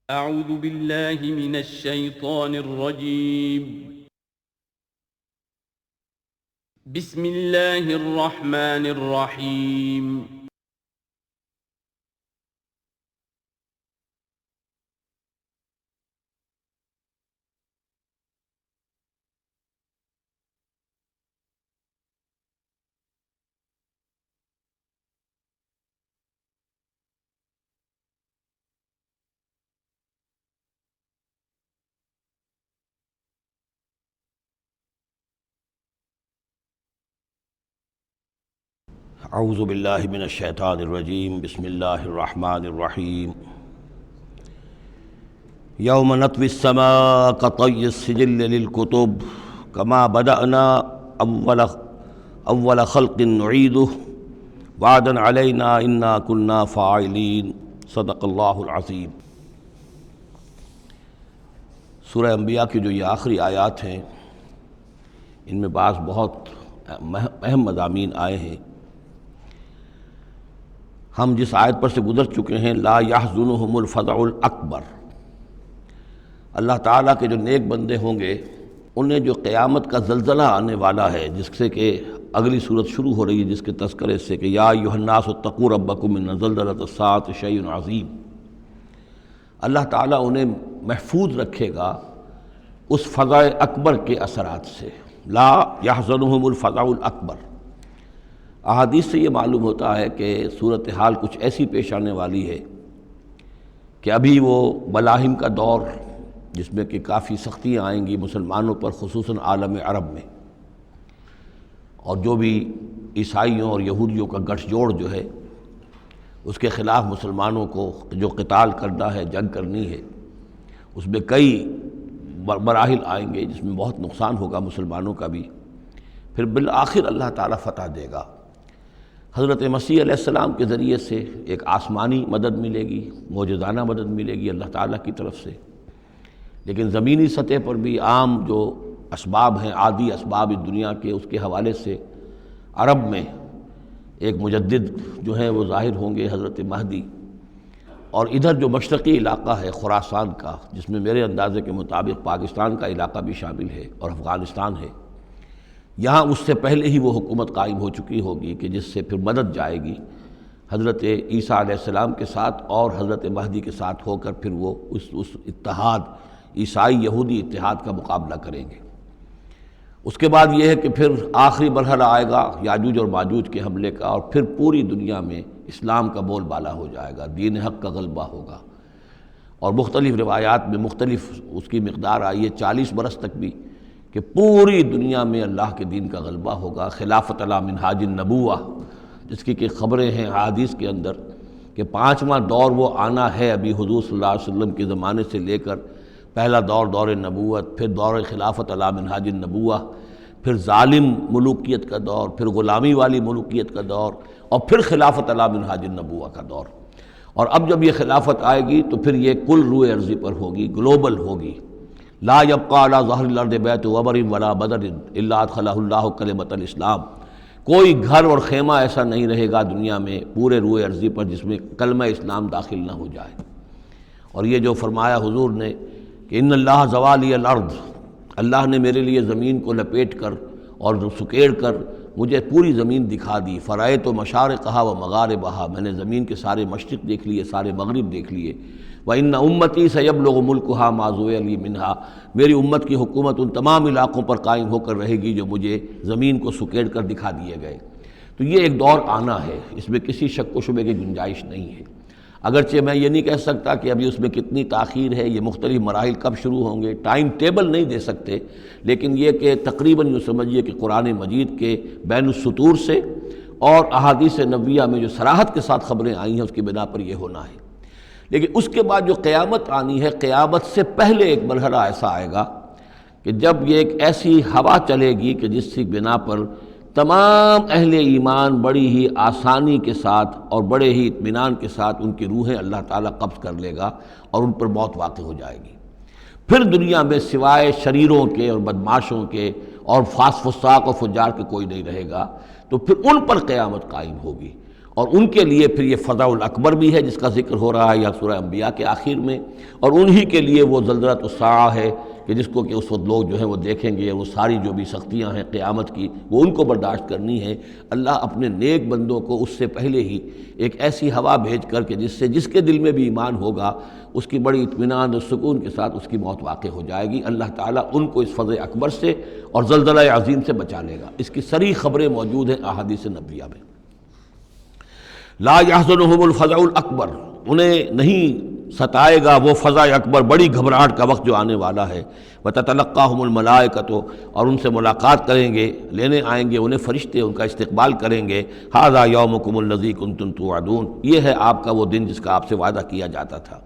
اعوذ باللہ من الشیطان الرجیم بسم اللہ الرحمن الرحیم اعوذ باللہ من الشیطان الرجیم بسم اللہ الرحمن الرحیم یوم نطوی السماء کطی السجل للکتب کما بدأنا اول خلق نعیدہ وعدا علینا انا کنا فاعلین صدق اللہ العظیم۔ سورہ انبیاء کی جو یہ آخری آیات ہیں ان میں بعض بہت اہم مضامین آئے ہیں۔ ہم جس آیت پر سے گزر چکے ہیں لا یحزنہم الفزع الاکبر، اللہ تعالیٰ کے جو نیک بندے ہوں گے انہیں جو قیامت کا زلزلہ آنے والا ہے، جس سے کہ اگلی صورت شروع ہو رہی ہے جس کے تذکرے سے کہ یا ایھا الناس اتقوا ربکم ان زلزلۃ الساعۃ شیء عظیم، اللہ تعالیٰ انہیں محفوظ رکھے گا اس فزع اکبر کے اثرات سے۔ لا یحزنہم الفزع الاکبر، احادیث سے یہ معلوم ہوتا ہے کہ صورتحال کچھ ایسی پیش آنے والی ہے کہ ابھی وہ ملاحم کا دور جس میں کہ کافی سختیاں آئیں گی مسلمانوں پر، خصوصاً عالم عرب میں، اور جو بھی عیسائیوں اور یہودیوں کا گٹھ جوڑ جو ہے اس کے خلاف مسلمانوں کو جو قتال کرنا ہے، جنگ کرنی ہے، اس میں کئی مراحل آئیں گے جس میں بہت نقصان ہوگا مسلمانوں کا بھی، پھر بالآخر اللہ تعالیٰ فتح دے گا۔ حضرت مسیح علیہ السلام کے ذریعے سے ایک آسمانی مدد ملے گی، معجزانہ مدد ملے گی اللہ تعالیٰ کی طرف سے، لیکن زمینی سطح پر بھی عام جو اسباب ہیں، عادی اسباب اس دنیا کے، اس کے حوالے سے عرب میں ایک مجدد جو ہیں وہ ظاہر ہوں گے، حضرت مہدی، اور ادھر جو مشرقی علاقہ ہے خراسان کا، جس میں میرے اندازے کے مطابق پاکستان کا علاقہ بھی شامل ہے اور افغانستان ہے، یہاں اس سے پہلے ہی وہ حکومت قائم ہو چکی ہوگی کہ جس سے پھر مدد جائے گی حضرت عیسیٰ علیہ السلام کے ساتھ اور حضرت مہدی کے ساتھ ہو کر پھر وہ اس اتحاد، عیسائی یہودی اتحاد کا مقابلہ کریں گے۔ اس کے بعد یہ ہے کہ پھر آخری مرحلہ آئے گا یاجوج اور ماجوج کے حملے کا، اور پھر پوری دنیا میں اسلام کا بول بالا ہو جائے گا، دین حق کا غلبہ ہوگا، اور مختلف روایات میں مختلف اس کی مقدار آئی ہے، 40 برس تک بھی، کہ پوری دنیا میں اللہ کے دین کا غلبہ ہوگا، خلافت علی منہاج النبوہ، جس کی کہ خبریں ہیں حدیث کے اندر کہ 5واں دور وہ آنا ہے ابھی حضور صلی اللہ علیہ وسلم کے زمانے سے لے کر، پہلا دور دور نبوت، پھر دور خلافت علی منہاج النبوہ، پھر ظالم ملوکیت کا دور، پھر غلامی والی ملوکیت کا دور، اور پھر خلافت علی منہاج النبوہ کا دور۔ اور اب جب یہ خلافت آئے گی تو پھر یہ کل روئے ارضی پر ہوگی، گلوبل ہوگی۔ لا یبقى علی ظہر الارض بیت وبر ولا بدر الا ادخلہ اللہ کلمۃ الاسلام، کوئی گھر اور خیمہ ایسا نہیں رہے گا دنیا میں پورے روئے ارضی پر جس میں کلمہ اسلام داخل نہ ہو جائے۔ اور یہ جو فرمایا حضور نے کہ ان اللہ زوالی الارض، اللہ نے میرے لیے زمین کو لپیٹ کر اور سکیڑ کر مجھے پوری زمین دکھا دی، فرائے تو مشارقہا و مغاربہا، میں نے زمین کے سارے مشرق دیکھ لیے، سارے مغرب دیکھ لیے۔ وَإِنَّ أُمَّتِي سَيَبْلُغُ مُلْكُهَا مَا زُوِّيَ لِي مِنْهَا، میری امت کی حکومت ان تمام علاقوں پر قائم ہو کر رہے گی جو مجھے زمین کو سکیڑ کر دکھا دیے گئے۔ تو یہ ایک دور آنا ہے، اس میں کسی شک و شبے کی گنجائش نہیں ہے، اگرچہ میں یہ نہیں کہہ سکتا کہ ابھی اس میں کتنی تاخیر ہے، یہ مختلف مراحل کب شروع ہوں گے، ٹائم ٹیبل نہیں دے سکتے، لیکن یہ کہ تقریباً یوں سمجھیے کہ قرآن مجید کے بین السطور سے اور احادیث نبویہ میں جو صراحت کے ساتھ خبریں آئی ہیں اس کی بنا پر یہ ہونا ہے۔ لیکن اس کے بعد جو قیامت آنی ہے، قیامت سے پہلے ایک مرحلہ ایسا آئے گا کہ جب یہ ایک ایسی ہوا چلے گی کہ جس کی بنا پر تمام اہل ایمان بڑی ہی آسانی کے ساتھ اور بڑے ہی اطمینان کے ساتھ ان کی روحیں اللہ تعالیٰ قبض کر لے گا اور ان پر موت واقع ہو جائے گی۔ پھر دنیا میں سوائے شریروں کے اور بدماشوں کے اور فساق و فجار کے کوئی نہیں رہے گا، تو پھر ان پر قیامت قائم ہوگی، اور ان کے لیے پھر یہ فضع الاکبر بھی ہے جس کا ذکر ہو رہا ہے یا سورہ انبیاء کے آخر میں، اور انہی کے لیے وہ زلزلۃ الساعہ ہے کہ جس کو کہ اس وقت لوگ جو ہیں وہ دیکھیں گے، وہ ساری جو بھی سختیاں ہیں قیامت کی وہ ان کو برداشت کرنی ہے۔ اللہ اپنے نیک بندوں کو اس سے پہلے ہی ایک ایسی ہوا بھیج کر کے جس کے دل میں بھی ایمان ہوگا اس کی بڑی اطمینان اور سکون کے ساتھ اس کی موت واقع ہو جائے گی۔ اللہ تعالیٰ ان کو اس فضع اکبر سے اور زلزلہ عظیم سے بچا لے گا۔ اس کی صریح خبریں موجود ہیں احادیث نبویہ میں۔ لا یحزنہم الفزع الاکبر، انہیں نہیں ستائے گا وہ فزع اکبر، بڑی گھبراہٹ کا وقت جو آنے والا ہے۔ وتتلقاہم الملائکۃ، اور ان سے ملاقات کریں گے، لینے آئیں گے انہیں فرشتے، ان کا استقبال کریں گے۔ ھذا یومکم الذی کنتم توعدون، یہ ہے آپ کا وہ دن جس کا آپ سے وعدہ کیا جاتا تھا۔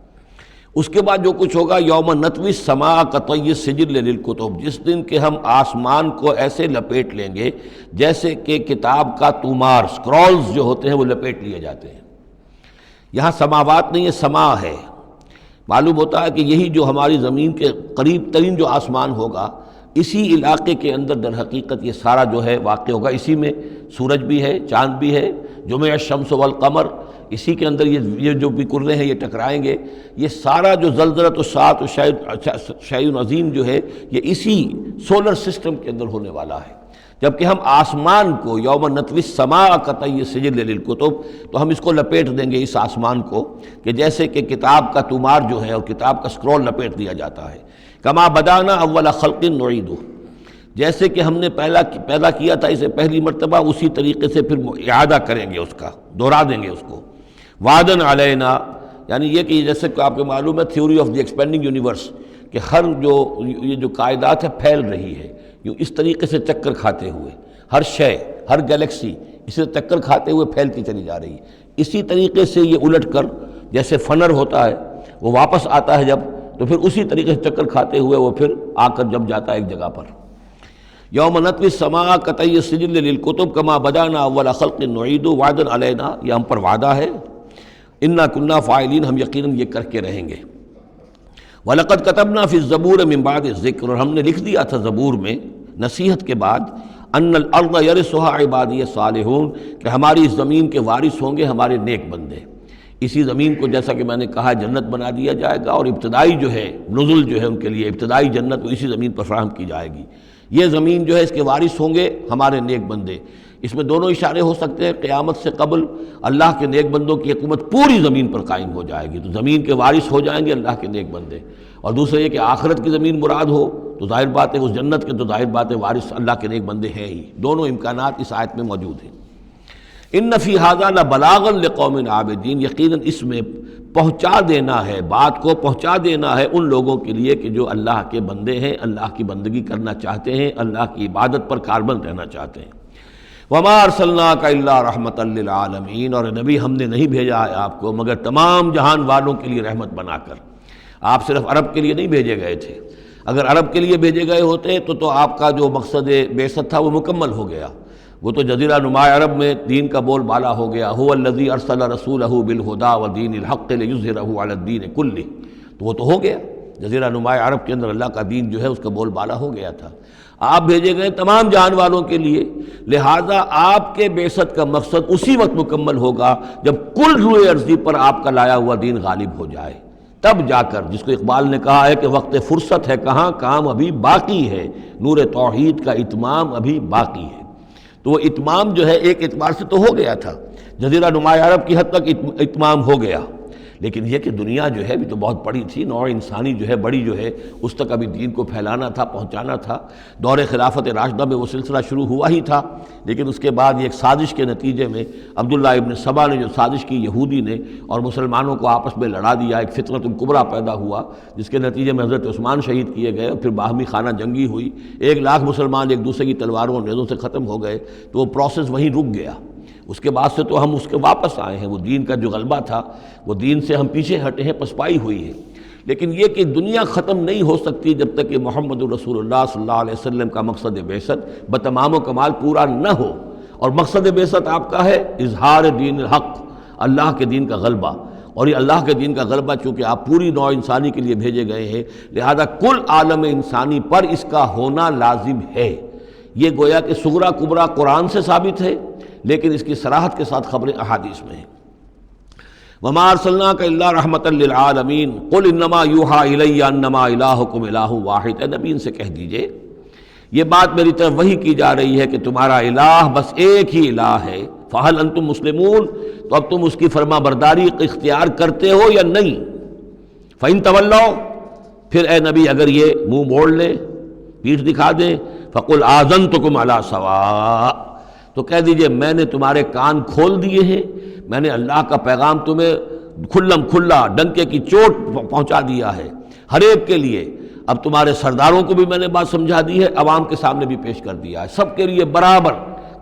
اس کے بعد جو کچھ ہوگا، یوم نطوی السماء کطی السجل للکتب، جس دن کہ ہم آسمان کو ایسے لپیٹ لیں گے جیسے کہ کتاب کا طومار، سکرولز جو ہوتے ہیں وہ لپیٹ لیے جاتے ہیں۔ یہاں سماوات نہیں ہے، سما ہے۔ معلوم ہوتا ہے کہ یہی جو ہماری زمین کے قریب ترین جو آسمان ہوگا، اسی علاقے کے اندر در حقیقت یہ سارا جو ہے واقع ہوگا۔ اسی میں سورج بھی ہے، چاند بھی ہے، جمع الشمس والقمر، اسی کے اندر یہ جو بھی کرے ہیں یہ ٹکرائیں گے۔ یہ سارا جو زلزلۃ الساعۃ شیء عظیم جو ہے یہ اسی سولر سسٹم کے اندر ہونے والا ہے۔ جبکہ ہم آسمان کو یوم نطوی السماء کطی السجل للکتب، تو ہم اس کو لپیٹ دیں گے اس آسمان کو کہ جیسے کہ کتاب کا طومار جو ہے اور کتاب کا سکرول لپیٹ دیا جاتا ہے۔ کما بدانا اول خلق نعیدہ، جیسے کہ ہم نے پیدا کیا تھا اسے پہلی مرتبہ، اسی طریقے سے پھر اعادہ کریں گے، اس کا دوہرا دیں گے اس کو۔ وعدن علینا، یعنی یہ کہ جیسے کہ آپ کو معلوم ہے theory of the expanding universe, کہ ہر یہ جو کائنات ہے پھیل رہی ہے یوں اس طریقے سے چکر کھاتے ہوئے، ہر شے، ہر گلیکسی اسے چکر کھاتے ہوئے پھیلتی چلی جا رہی ہے۔ اسی طریقے سے یہ الٹ کر جیسے فنر ہوتا ہے وہ واپس آتا ہے جب، تو پھر اسی طریقے سے چکر کھاتے ہوئے وہ پھر آ کر جب جاتا ہے ایک جگہ پر۔ یوم نطوی السماء کطی السجل للکتب کما بدانا اول خلق نعید وعدا علینا، یہ ہم پر وعدہ ہے۔ انا کنا فاعلین، ہم یقیناً یہ کر کے رہیں گے۔ وَلَقَدْ كَتَبْنَا فِي الزَّبُورِ مِن بَعْدِ الذِّكْرِ، اور ہم نے لکھ دیا تھا زبور میں نصیحت کے بعد، ان الارض یرثها عبادی الصالحون، کہ ہماری اس زمین کے وارث ہوں گے ہمارے نیک بندے۔ اسی زمین کو جیسا کہ میں نے کہا جنت بنا دیا جائے گا، اور ابتدائی جو ہے نزل جو ہے ان کے لیے ابتدائی جنت وہ اسی زمین پر فراہم کی جائے گی۔ یہ زمین جو ہے اس کے وارث ہوں گے ہمارے نیک بندے۔ اس میں دونوں اشارے ہو سکتے ہیں، قیامت سے قبل اللہ کے نیک بندوں کی حکومت پوری زمین پر قائم ہو جائے گی، تو زمین کے وارث ہو جائیں گے اللہ کے نیک بندے۔ اور دوسرے یہ کہ آخرت کی زمین مراد ہو تو ظاہر بات ہے اس جنت کے تو ظاہر بات ہے وارث اللہ کے نیک بندے ہیں ہی۔ دونوں امکانات اس آیت میں موجود ہیں۔ ان فی ھذا لبلاغا لقوم عابدین، یقیناً اس میں پہنچا دینا ہے، بات کو پہنچا دینا ہے ان لوگوں کے لیے کہ جو اللہ کے بندے ہیں، اللہ کی بندگی کرنا چاہتے ہیں، اللہ کی عبادت پر کاربند رہنا چاہتے ہیں۔ وما ارسلناک الا رحمتا للعالمین، اور نبی ہم نے نہیں بھیجا ہے آپ کو مگر تمام جہان والوں کے لیے رحمت بنا کر۔ آپ صرف عرب کے لیے نہیں بھیجے گئے تھے، اگر عرب کے لیے بھیجے گئے ہوتے تو آپ کا جو مقصد بعثت تھا وہ مکمل ہو گیا، وہ تو جزیرہ نما عرب میں دین کا بول بالا ہو گیا۔ هو الذی ارسل رسولہ بالہدی ودین الحق لیظہرہ علی الدین کلہ، تو وہ تو ہو گیا، جزیرہ نما عرب کے اندر اللہ کا دین جو ہے اس کا بول بالا ہو گیا تھا۔ آپ بھیجے گئے تمام جہان والوں کے لیے، لہٰذا آپ کے بعثت کا مقصد اسی وقت مکمل ہوگا جب کل روئے ارضی پر آپ کا لایا ہوا دین غالب ہو جائے، تب جا کر، جس کو اقبال نے کہا ہے کہ وقت فرصت ہے کہاں، کام ابھی باقی ہے، نور توحید کا اتمام ابھی باقی ہے۔ تو وہ اتمام جو ہے ایک اعتبار سے تو ہو گیا تھا، جزیرہ نما عرب کی حد تک اتمام ہو گیا، لیکن یہ کہ دنیا جو ہے بھی تو بہت بڑی تھی، نوع انسانی جو ہے بڑی جو ہے اس تک ابھی دین کو پھیلانا تھا، پہنچانا تھا۔ دور خلافت راشدہ میں وہ سلسلہ شروع ہوا ہی تھا، لیکن اس کے بعد یہ ایک سازش کے نتیجے میں عبداللہ ابن سبا نے جو سازش کی یہودی نے اور مسلمانوں کو آپس میں لڑا دیا، ایک فتنۃ الکبریٰ پیدا ہوا جس کے نتیجے میں حضرت عثمان شہید کیے گئے، اور پھر باہمی خانہ جنگی ہوئی، 1,00,000 مسلمان ایک دوسرے کی تلواروں اور نیزوں سے ختم ہو گئے، تو وہ پروسیس وہیں رک گیا۔ اس کے بعد سے تو ہم اس کے واپس آئے ہیں، وہ دین کا جو غلبہ تھا وہ دین سے ہم پیچھے ہٹے ہیں، پسپائی ہوئی ہے۔ لیکن یہ کہ دنیا ختم نہیں ہو سکتی جب تک کہ محمد رسول اللہ صلی اللہ علیہ وسلم کا مقصد بعثت بتمام و کمال پورا نہ ہو، اور مقصد بعثت آپ کا ہے اظہار دین الحق، اللہ کے دین کا غلبہ، اور یہ اللہ کے دین کا غلبہ چونکہ آپ پوری نوع انسانی کے لیے بھیجے گئے ہیں، لہذا کل عالم انسانی پر اس کا ہونا لازم ہے۔ یہ گویا کہ صغریٰ کبریٰ قرآن سے ثابت ہے، لیکن اس کی صراحت کے ساتھ خبریں احادیث میں ہیں۔ وما ارسلناک الا رحمۃ للعالمین قل انما یوحی الی انما الہکم الہ واحد، اے نبی ان سے کہہ دیجئے یہ بات میری طرف وحی کی جا رہی ہے کہ تمہارا الہ بس ایک ہی الہ ہے، فہل انتم مسلمون، تو اب تم اس کی فرما برداری اختیار کرتے ہو یا نہیں؟ فإن تولوا، پھر اے نبی اگر یہ منہ موڑ لیں، پیٹھ دکھا دیں، فقل آذنتکم علی سواء، تو کہہ دیجئے میں نے تمہارے کان کھول دیے ہیں، میں نے اللہ کا پیغام تمہیں کھلم کھلا ڈنکے کی چوٹ پہنچا دیا ہے ہر ایک کے لیے۔ اب تمہارے سرداروں کو بھی میں نے بات سمجھا دی ہے، عوام کے سامنے بھی پیش کر دیا ہے، سب کے لیے برابر،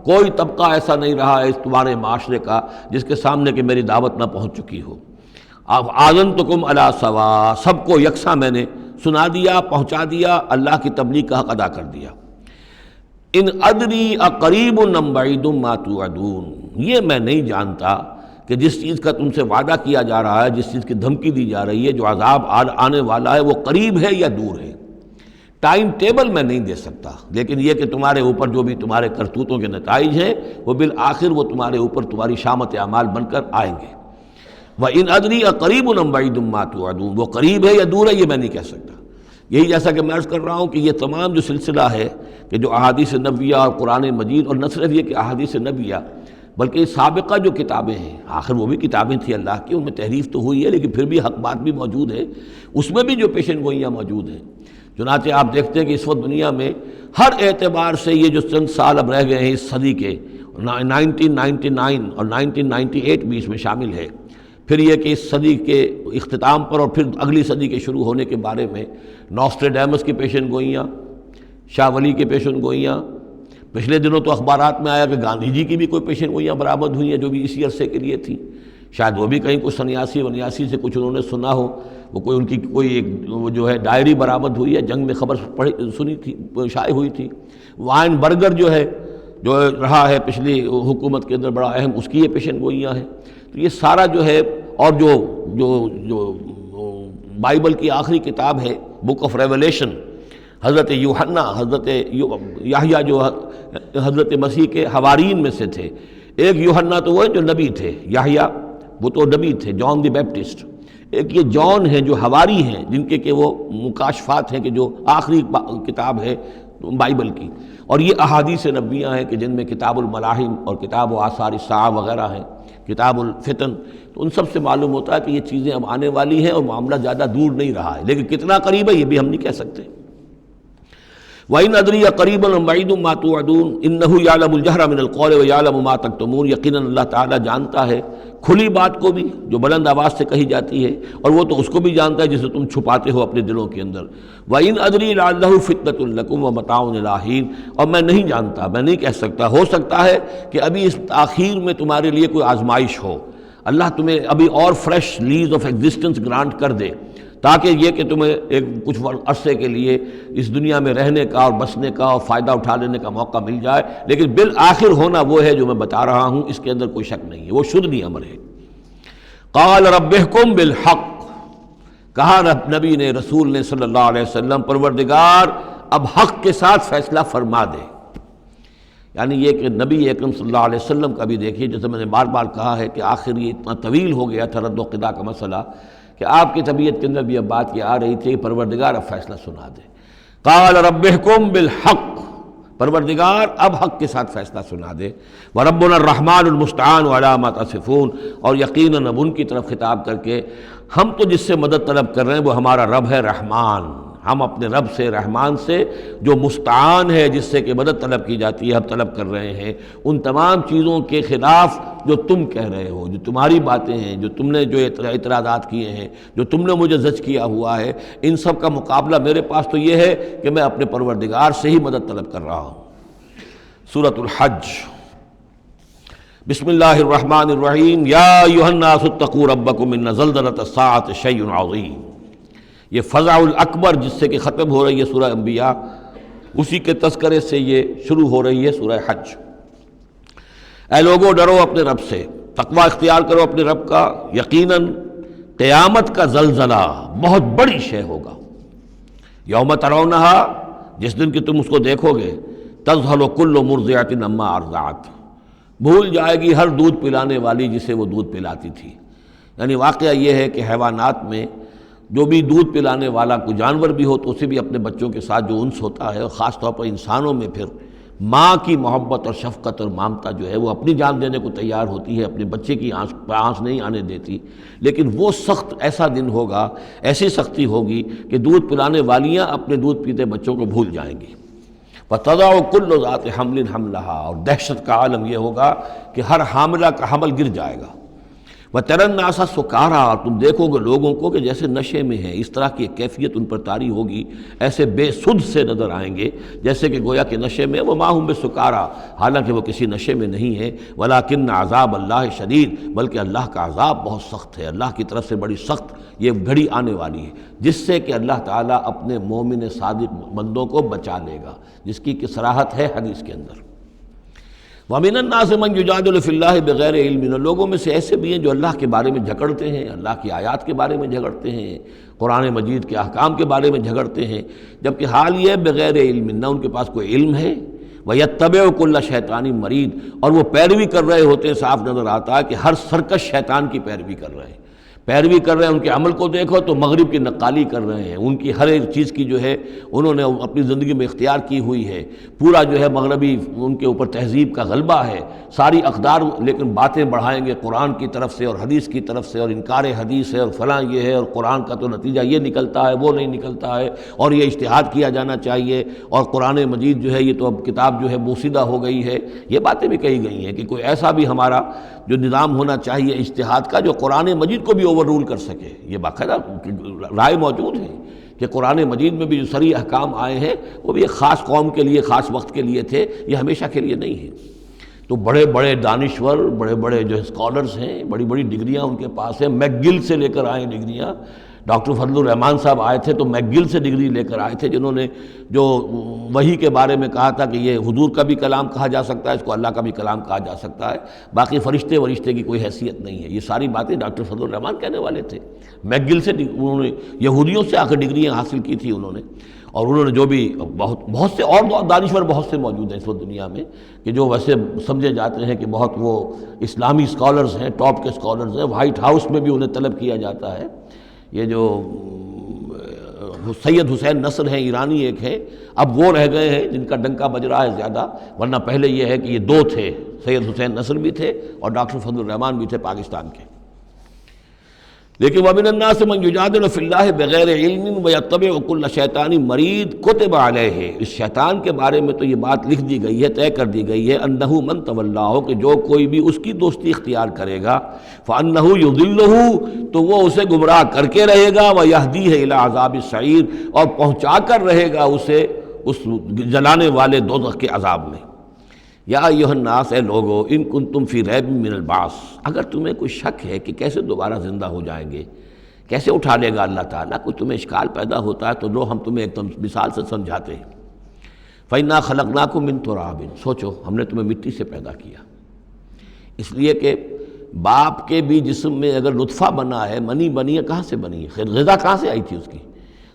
کوئی طبقہ ایسا نہیں رہا ہے اس تمہارے معاشرے کا جس کے سامنے کہ میری دعوت نہ پہنچ چکی ہو۔ اب آذنتکم علی سواء، سب کو یکساں میں نے سنا دیا، پہنچا دیا، اللہ کی تبلیغ کا حق ادا کر دیا۔ ان ادری اقریب ام بعید ما توعدون، یہ میں نہیں جانتا کہ جس چیز کا تم سے وعدہ کیا جا رہا ہے، جس چیز کی دھمکی دی جا رہی ہے، جو عذاب آنے والا ہے، وہ قریب ہے یا دور ہے۔ ٹائم ٹیبل میں نہیں دے سکتا، لیکن یہ کہ تمہارے اوپر جو بھی تمہارے کرتوتوں کے نتائج ہیں وہ بالآخر وہ تمہارے اوپر تمہاری شامت اعمال بن کر آئیں گے۔ وَإِنْ أَدْرِي أَقَرِيبٌ أَمْ بَعِيدٌ مَا تُوعَدُونَ، وہ قریب ہے یا دور ہے یہ میں نہیں کہہ سکتا۔ یہی جیسا کہ میں عرض کر رہا ہوں کہ یہ تمام جو سلسلہ ہے کہ جو احادیث نبویہ اور قرآن مجید، اور نہ صرف یہ کہ احادیث نبویہ بلکہ سابقہ جو کتابیں ہیں، آخر وہ بھی کتابیں تھیں اللہ کی، ان میں تحریف تو ہوئی ہے لیکن پھر بھی حق بات بھی موجود ہے، اس میں بھی جو پیشن گوئیاں موجود ہیں۔ چنانچہ آپ دیکھتے ہیں کہ اس وقت دنیا میں ہر اعتبار سے یہ جو چند سال اب رہ گئے ہیں اس صدی کے، 1999 اور 1998 بھی اس میں شامل ہے، پھر یہ کہ اس صدی کے اختتام پر اور پھر اگلی صدی کے شروع ہونے کے بارے میں نوسٹریڈیمس کی پیشن گوئیاں، شاہ ولی کی پیشن گوئیاں، پچھلے دنوں تو اخبارات میں آیا کہ گاندھی جی کی بھی کوئی پیشن گوئیاں برآمد ہوئی ہیں جو بھی اسی عرصے کے لیے تھیں، شاید وہ بھی کہیں کوئی سنیاسی سے کچھ انہوں نے سنا ہو، وہ کوئی ان کی کوئی ایک وہ جو ہے ڈائری برآمد ہوئی ہے، جنگ میں خبر سنی تھی، شائع ہوئی تھی۔ وائن برگر جو ہے جو رہا ہے پچھلی حکومت کے اندر بڑا اہم، اس کی یہ پیشن گوئیاں ہیں۔ تو یہ سارا جو ہے، اور جو بائبل کی آخری کتاب ہے بک آف ریولیشن، حضرت یوحنا، حضرت یحییٰ جو حضرت مسیح کے حوارین میں سے تھے، ایک یوحنا تو وہ ہے جو نبی تھے، یحییٰ وہ تو نبی تھے، جان دی بیپٹسٹ، ایک یہ جان ہیں جو حواری ہیں جن کے کہ وہ مکاشفات ہیں کہ جو آخری کتاب ہے بائبل کی، اور یہ احادیث نبویہ ہیں کہ جن میں کتاب الملاحم اور کتاب و آثار الساعہ وغیرہ ہیں، کتاب الفتن، تو ان سب سے معلوم ہوتا ہے کہ یہ چیزیں اب آنے والی ہیں اور معاملہ زیادہ دور نہیں رہا ہے، لیکن کتنا قریب ہے یہ بھی ہم نہیں کہہ سکتے۔ وَإِنْ أَدْرِي أَقَرِيبٌ أَمْ بَعِيدٌ مَا تُوعَدُونَ إِنَّهُ يَعْلَمُ الْجَهْرَ مِنَ الْقَوْلِ وَيَعْلَمُ مَا تَكْتُمُونَ، یقیناً اللہ تعالیٰ جانتا ہے کھلی بات کو بھی جو بلند آواز سے کہی جاتی ہے، اور وہ تو اس کو بھی جانتا ہے جسے تم چھپاتے ہو اپنے دلوں کے اندر۔ وَإِنْ أَدْرِي لَعَلَّهُ فِتْنَةٌ لَكُمْ وَمَتَاعٌ إِلَىٰ حِينٍ، اور میں نہیں جانتا، میں نہیں کہہ سکتا، ہو سکتا ہے کہ ابھی اس تاخیر میں تمہارے لیے کوئی آزمائش ہو، اللہ تمہیں ابھی اور fresh lease of existence grant کر دے، تاکہ یہ کہ تمہیں ایک کچھ عرصے کے لیے اس دنیا میں رہنے کا اور بسنے کا اور فائدہ اٹھا لینے کا موقع مل جائے، لیکن بالآخر ہونا وہ ہے جو میں بتا رہا ہوں، اس کے اندر کوئی شک نہیں ہے، وہ شدنی امر ہے۔ قال رب احکم بالحق، کہا نبی نے، رسول نے صلی اللہ علیہ وسلم، پروردگار اب حق کے ساتھ فیصلہ فرما دے۔ یعنی یہ کہ نبی اکرم صلی اللہ علیہ وسلم کا بھی دیکھیے، جیسے میں نے بار بار کہا ہے کہ آخر یہ اتنا طویل ہو گیا تھا رد و قضا کا مسئلہ کہ آپ کی طبیعت کے اندر بھی اب بات یہ آ رہی تھی کہ پروردگار اب فیصلہ سنا دے۔ قال رب احکم بالحق، پروردگار اب حق کے ساتھ فیصلہ سنا دے۔ وربنا الرحمن المستعان علی ما تصفون، اور یقیناً اب ان کی طرف خطاب کر کے، ہم تو جس سے مدد طلب کر رہے ہیں وہ ہمارا رب ہے رحمان، ہم اپنے رب سے رحمان سے جو مستعان ہے، جس سے کہ مدد طلب کی جاتی ہے، ہم طلب کر رہے ہیں ان تمام چیزوں کے خلاف جو تم کہہ رہے ہو، جو تمہاری باتیں ہیں، جو تم نے جو اعتراضات کیے ہیں، جو تم نے مجھے زج کیا ہوا ہے، ان سب کا مقابلہ میرے پاس تو یہ ہے کہ میں اپنے پروردگار سے ہی مدد طلب کر رہا ہوں۔ سورۃ الحج، بسم اللہ الرحمن الرحیم، یا ایھا الناس اتقوا ربکم ان زلزلۃ الساعۃ شیء عظیم۔ یہ فزع الاکبر جس سے کہ ختم ہو رہی ہے سورہ انبیاء، اسی کے تذکرے سے یہ شروع ہو رہی ہے سورہ حج۔ اے لوگو ڈرو اپنے رب سے، تقوی اختیار کرو اپنے رب کا، یقیناً قیامت کا زلزلہ بہت بڑی شے ہوگا۔ یوم ترونہا، جس دن کہ تم اس کو دیکھو گے، تذہل کل مرضعۃ عما ارضعت، بھول جائے گی ہر دودھ پلانے والی جسے وہ دودھ پلاتی تھی۔ یعنی واقعہ یہ ہے کہ حیوانات میں جو بھی دودھ پلانے والا کوئی جانور بھی ہو تو اسے بھی اپنے بچوں کے ساتھ جو انس ہوتا ہے، اور خاص طور پر انسانوں میں پھر ماں کی محبت اور شفقت اور مامتا جو ہے وہ اپنی جان دینے کو تیار ہوتی ہے، اپنے بچے کی آنس نہیں آنے دیتی۔ لیکن وہ سخت ایسا دن ہوگا، ایسی سختی ہوگی کہ دودھ پلانے والیاں اپنے دودھ پیتے بچوں کو بھول جائیں گی۔ وَتَضَعُ كُلُّ ذَاتِ حَمْلٍ حَمْلَهَا، اور دہشت کا عالم یہ ہوگا کہ ہر حاملہ کا حمل گر جائے گا۔ وَتَرَى النَّاسَ سُكَارَىٰ، اور تم دیکھو گے لوگوں کو کہ جیسے نشے میں ہیں، اس طرح کی ایک کیفیت ان پر طاری ہوگی، ایسے بے سدھ سے نظر آئیں گے جیسے کہ گویا کہ نشے میں، وَمَا هُم بِسُكَارَىٰ، حالانکہ وہ کسی نشے میں نہیں ہے، وَلَٰكِنَّ عَذَابَ اللَّهِ شَدِيدٌ، بلکہ اللہ کا عذاب بہت سخت ہے، اللہ کی طرف سے بڑی سخت یہ گھڑی آنے والی ہے جس سے کہ اللہ تعالیٰ اپنے مومن صادق بندوں کو بچا لے گا، جس کی کہ صراحت ہے حدیث کے اندر۔ وَمِنَ النَّاسِ مَن يُجَادِلُ فِي اللَّهِ بِغَيْرِ عِلْمٍ، لوگوں میں سے ایسے بھی ہیں جو اللہ کے بارے میں جھگڑتے ہیں، اللہ کی آیات کے بارے میں جھگڑتے ہیں، قرآن مجید کے احکام کے بارے میں جھگڑتے ہیں، جبکہ حال یہ ہے بغیر علم، نہ ان کے پاس کوئی علم ہے، وَيَتَّبِعُ كُلَّ شَيْطَانٍ مَرِيدٍ، اور وہ پیروی کر رہے ہوتے ہیں، صاف نظر آتا ہے کہ ہر سرکش شیطان کی پیروی کر رہے ہیں، ان کے عمل کو دیکھو تو مغرب کی نقالی کر رہے ہیں، ان کی ہر ایک چیز کی جو ہے انہوں نے اپنی زندگی میں اختیار کی ہوئی ہے، پورا جو ہے مغربی ان کے اوپر تہذیب کا غلبہ ہے، ساری اقدار، لیکن باتیں بڑھائیں گے قرآن کی طرف سے اور حدیث کی طرف سے، اور انکار حدیث ہے اور فلاں یہ ہے، اور قرآن کا تو نتیجہ یہ نکلتا ہے وہ نہیں نکلتا ہے، اور یہ اجتہاد کیا جانا چاہیے، اور قرآن مجید جو ہے یہ تو اب کتاب جو ہے بوسیدہ ہو گئی ہے، یہ باتیں بھی کہی گئی ہیں کہ کوئی ایسا بھی ہمارا جو نظام ہونا چاہیے اجتہاد کا جو قرآن مجید کو بھی اوور رول کر سکے، یہ باقاعدہ رائے موجود ہے کہ قرآن مجید میں بھی جو صریح احکام آئے ہیں وہ بھی ایک خاص قوم کے لیے، خاص وقت کے لیے تھے، یہ ہمیشہ کے لیے نہیں ہے۔ تو بڑے بڑے دانشور، بڑے بڑے جو اسکالرز ہیں، بڑی بڑی ڈگریاں ان کے پاس ہیں، میک گل سے لے کر آئے ڈگریاں، ڈاکٹر فضل الرحمان صاحب آئے تھے تو میک گل سے ڈگری لے کر آئے تھے، جنہوں نے جو وحی کے بارے میں کہا تھا کہ یہ حضور کا بھی کلام کہا جا سکتا ہے، اس کو اللہ کا بھی کلام کہا جا سکتا ہے، باقی فرشتے کی کوئی حیثیت نہیں ہے، یہ ساری باتیں ڈاکٹر فضل الرحمان کہنے والے تھے۔ میک گل سے انہوں نے یہودیوں سے آ کر ڈگریاں حاصل کی تھی انہوں نے، اور انہوں نے جو بھی بہت سے اور دانشور بہت سے موجود ہیں اس وقت دنیا میں کہ جو ویسے سمجھے جاتے ہیں کہ بہت وہ اسلامی اسکالرز ہیں، ٹاپ کے اسکالرز ہیں، وائٹ ہاؤس میں بھی انہیں طلب کیا جاتا ہے۔ یہ جو سید حسین نصر ہیں، ایرانی ایک ہیں، اب وہ رہ گئے ہیں جن کا ڈنکا بج رہا ہے زیادہ، ورنہ پہلے یہ ہے کہ یہ دو تھے، سید حسین نصر بھی تھے اور ڈاکٹر فضل الرحمان بھی تھے پاکستان کے۔ لیکن وَمِنَ النَّاسِ مَن يُجَادِلُ فِي اللَّهِ بِغَيْرِ عِلْمٍ وَيَتَّبِعُ كُلَّ شَيْطَانٍ مَرِيدٍ كُتِبَ عَلَيْهِ، اس شیطان کے بارے میں تو یہ بات لکھ دی گئی ہے، طے کر دی گئی ہے، أَنَّهُ مَن تَوَلَّاهُ، کہ جو کوئی بھی اس کی دوستی اختیار کرے گا، فَأَنَّهُ يُضِلُّهُ، تو وہ اسے گمراہ کر کے رہے گا، وَيَهْدِيهِ إِلَىٰ عَذَابِ السَّعِيرِ، اور پہنچا کر رہے گا اسے اس جلانے والے دوزخ کے عذاب میں۔ یا ایھا الناس، اے لوگو، ان کنتم فی ریب من البعث، اگر تمہیں کوئی شک ہے کہ کیسے دوبارہ زندہ ہو جائیں گے، کیسے اٹھا لے گا اللہ تعالیٰ، کوئی تمہیں اشکال پیدا ہوتا ہے تو لو ہم تمہیں ایک مثال سے سمجھاتے ہیں۔ فَإِنَّا خَلَقْنَاكُم مِّن تُرَابٍ، سوچو ہم نے تمہیں مٹی سے پیدا کیا، اس لیے کہ باپ کے بھی جسم میں اگر نطفہ بنا ہے، منی بنی ہے، کہاں سے بنی ہے؟ غذا کہاں سے آئی تھی اس کی؟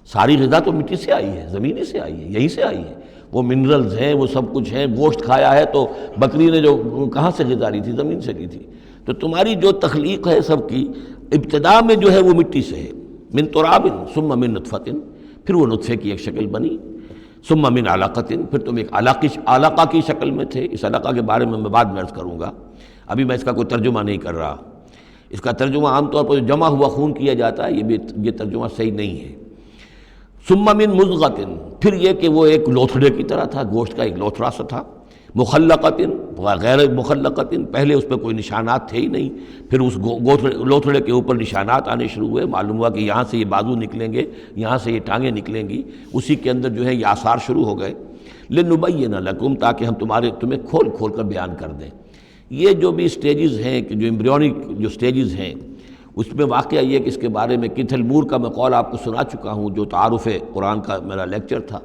ساری غذا تو مٹی سے آئی ہے، زمین سے آئی ہے، یہیں سے آئی ہے، وہ منرلز ہیں، وہ سب کچھ ہیں، گوشت کھایا ہے تو بکری نے جو کہاں سے غذا لی تھی؟ زمین سے لی تھی۔ تو تمہاری جو تخلیق ہے سب کی ابتدا میں جو ہے وہ مٹی سے ہے، من تراب ثم من نطفۃ، پھر وہ نطفے کی ایک شکل بنی، ثم من علقۃ، پھر تم ایک علقہ کی شکل میں تھے۔ اس علقہ کے بارے میں بعد میں عرض کروں گا، ابھی میں اس کا کوئی ترجمہ نہیں کر رہا، اس کا ترجمہ عام طور پر جو جمع ہوا خون کیا جاتا ہے، یہ ترجمہ صحیح نہیں ہے۔ ثم من مضغۃ، پھر یہ کہ وہ ایک لوتھڑے کی طرح تھا، گوشت کا ایک لوتھڑا سا تھا، مخلقۃ غیر مخلقۃ، پہلے اس پہ کوئی نشانات تھے ہی نہیں، پھر اس لوتھڑے کے اوپر نشانات آنے شروع ہوئے، معلوم ہوا کہ یہاں سے یہ بازو نکلیں گے، یہاں سے یہ ٹانگیں نکلیں گی، اسی کے اندر جو ہے یہ آثار شروع ہو گئے۔ لنبین لکم، تاکہ ہم تمہیں کھول کھول کر بیان کر دیں۔ یہ جو بھی سٹیجز ہیں کہ جو ایمبریونک جو سٹیجز ہیں، اس میں واقعہ یہ کہ اس کے بارے میں کیتھل مور کا میں قول آپ کو سنا چکا ہوں، جو تعارف قرآن کا میرا لیکچر تھا،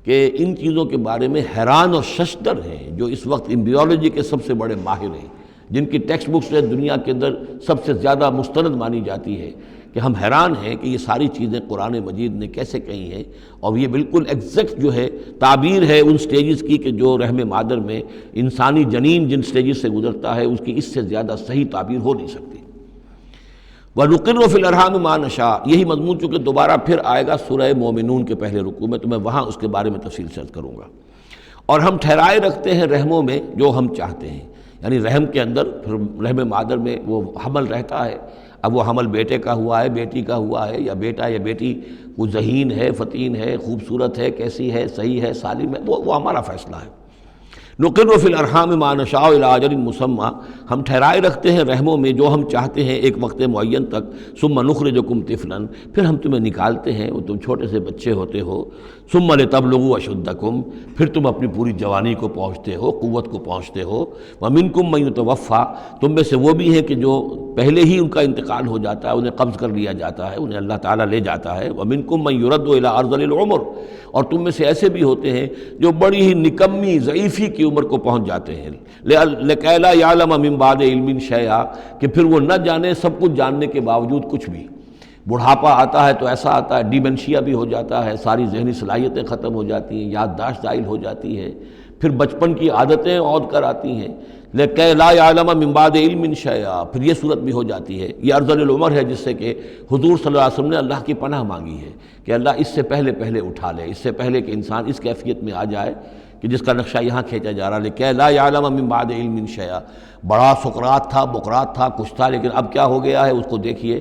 کہ ان چیزوں کے بارے میں حیران اور ششدر ہیں جو اس وقت ایمبریولوجی کے سب سے بڑے ماہر ہیں، جن کی ٹیکسٹ بکس سے دنیا کے اندر سب سے زیادہ مستند مانی جاتی ہے، کہ ہم حیران ہیں کہ یہ ساری چیزیں قرآن مجید نے کیسے کہی ہیں، اور یہ بالکل ایگزیکٹ جو ہے تعبیر ہے ان سٹیجز کی کہ جو رحم مادر میں انسانی جنین جن سٹیجز سے گزرتا ہے اس کی اس سے زیادہ صحیح تعبیر ہو نہیں سکتی۔ وَنُقِرُّ فِي الْأَرْحَامِ مَا نَشَاءُ، یہی مضمون چونکہ دوبارہ پھر آئے گا سورہ مومنون کے پہلے رکوع میں، تو میں وہاں اس کے بارے میں تفصیل سے عرض کروں گا۔ اور ہم ٹھہرائے رکھتے ہیں رحموں میں جو ہم چاہتے ہیں، یعنی رحم کے اندر پھر رحم مادر میں وہ حمل رہتا ہے، اب وہ حمل بیٹے کا ہوا ہے، بیٹی کا ہوا ہے، یا بیٹا یا بیٹی وہ ذہین ہے، فتین ہے، خوبصورت ہے، کیسی ہے، صحیح ہے، سالم ہے، وہ ہمارا فیصلہ ہے۔ نقر فی الارحام ما نشاء الی اجل مسمى، ہم ٹھہرائے رکھتے ہیں رحموں میں جو ہم چاہتے ہیں ایک وقت معین تک، ثم نخرجکم طفلا، پھر ہم تمہیں نکالتے ہیں، وہ تم چھوٹے سے بچے ہوتے ہو، ثم لتبلغوا اشدکم، پھر تم اپنی پوری جوانی کو پہنچتے ہو، قوت کو پہنچتے ہو، ومنکم من یتوفی، تم میں سے وہ بھی ہیں کہ جو پہلے ہی ان کا انتقال ہو جاتا ہے، انہیں قبض کر لیا جاتا ہے، انہیں اللہ تعالیٰ لے جاتا ہے، ومنکم من یرد الی ارذل العمر، اور تم میں سے ایسے بھی ہوتے ہیں جو بڑی ہی نکمی ضعیفی کی عمر کو پہنچ جاتے ہیں، لکیٰ لا یعلم من بعد علم شیئا، کہ پھر وہ نہ جانے سب کچھ جاننے کے باوجود کچھ بھی۔ بڑھاپا آتا ہے تو ایسا آتا ہے، ڈیمنشیا بھی ہو جاتا ہے، ساری ذہنی صلاحیتیں ختم ہو جاتی ہیں، یادداشت زائل ہو جاتی ہے، پھر بچپن کی عادتیں عود کر آتی ہیں، لکیٰ لا یعلم من بعد علم شیئا، پھر یہ صورت بھی ہو جاتی ہے۔ یہ ارذل العمر ہے جس سے کہ حضور صلی اللہ علیہ وسلم نے اللہ کی پناہ مانگی ہے کہ اللہ اس سے پہلے اٹھا لے، اس سے پہلے کہ انسان اس کیفیت میں آ جائے کہ جس کا نقشہ یہاں کھینچا جا رہا ہے، لکیٰ لا یعلم من بعد علم شیئا۔ بڑا سقراط تھا، بقراط تھا، کچھ تھا، لیکن اب کیا ہو گیا ہے اس کو دیکھیے۔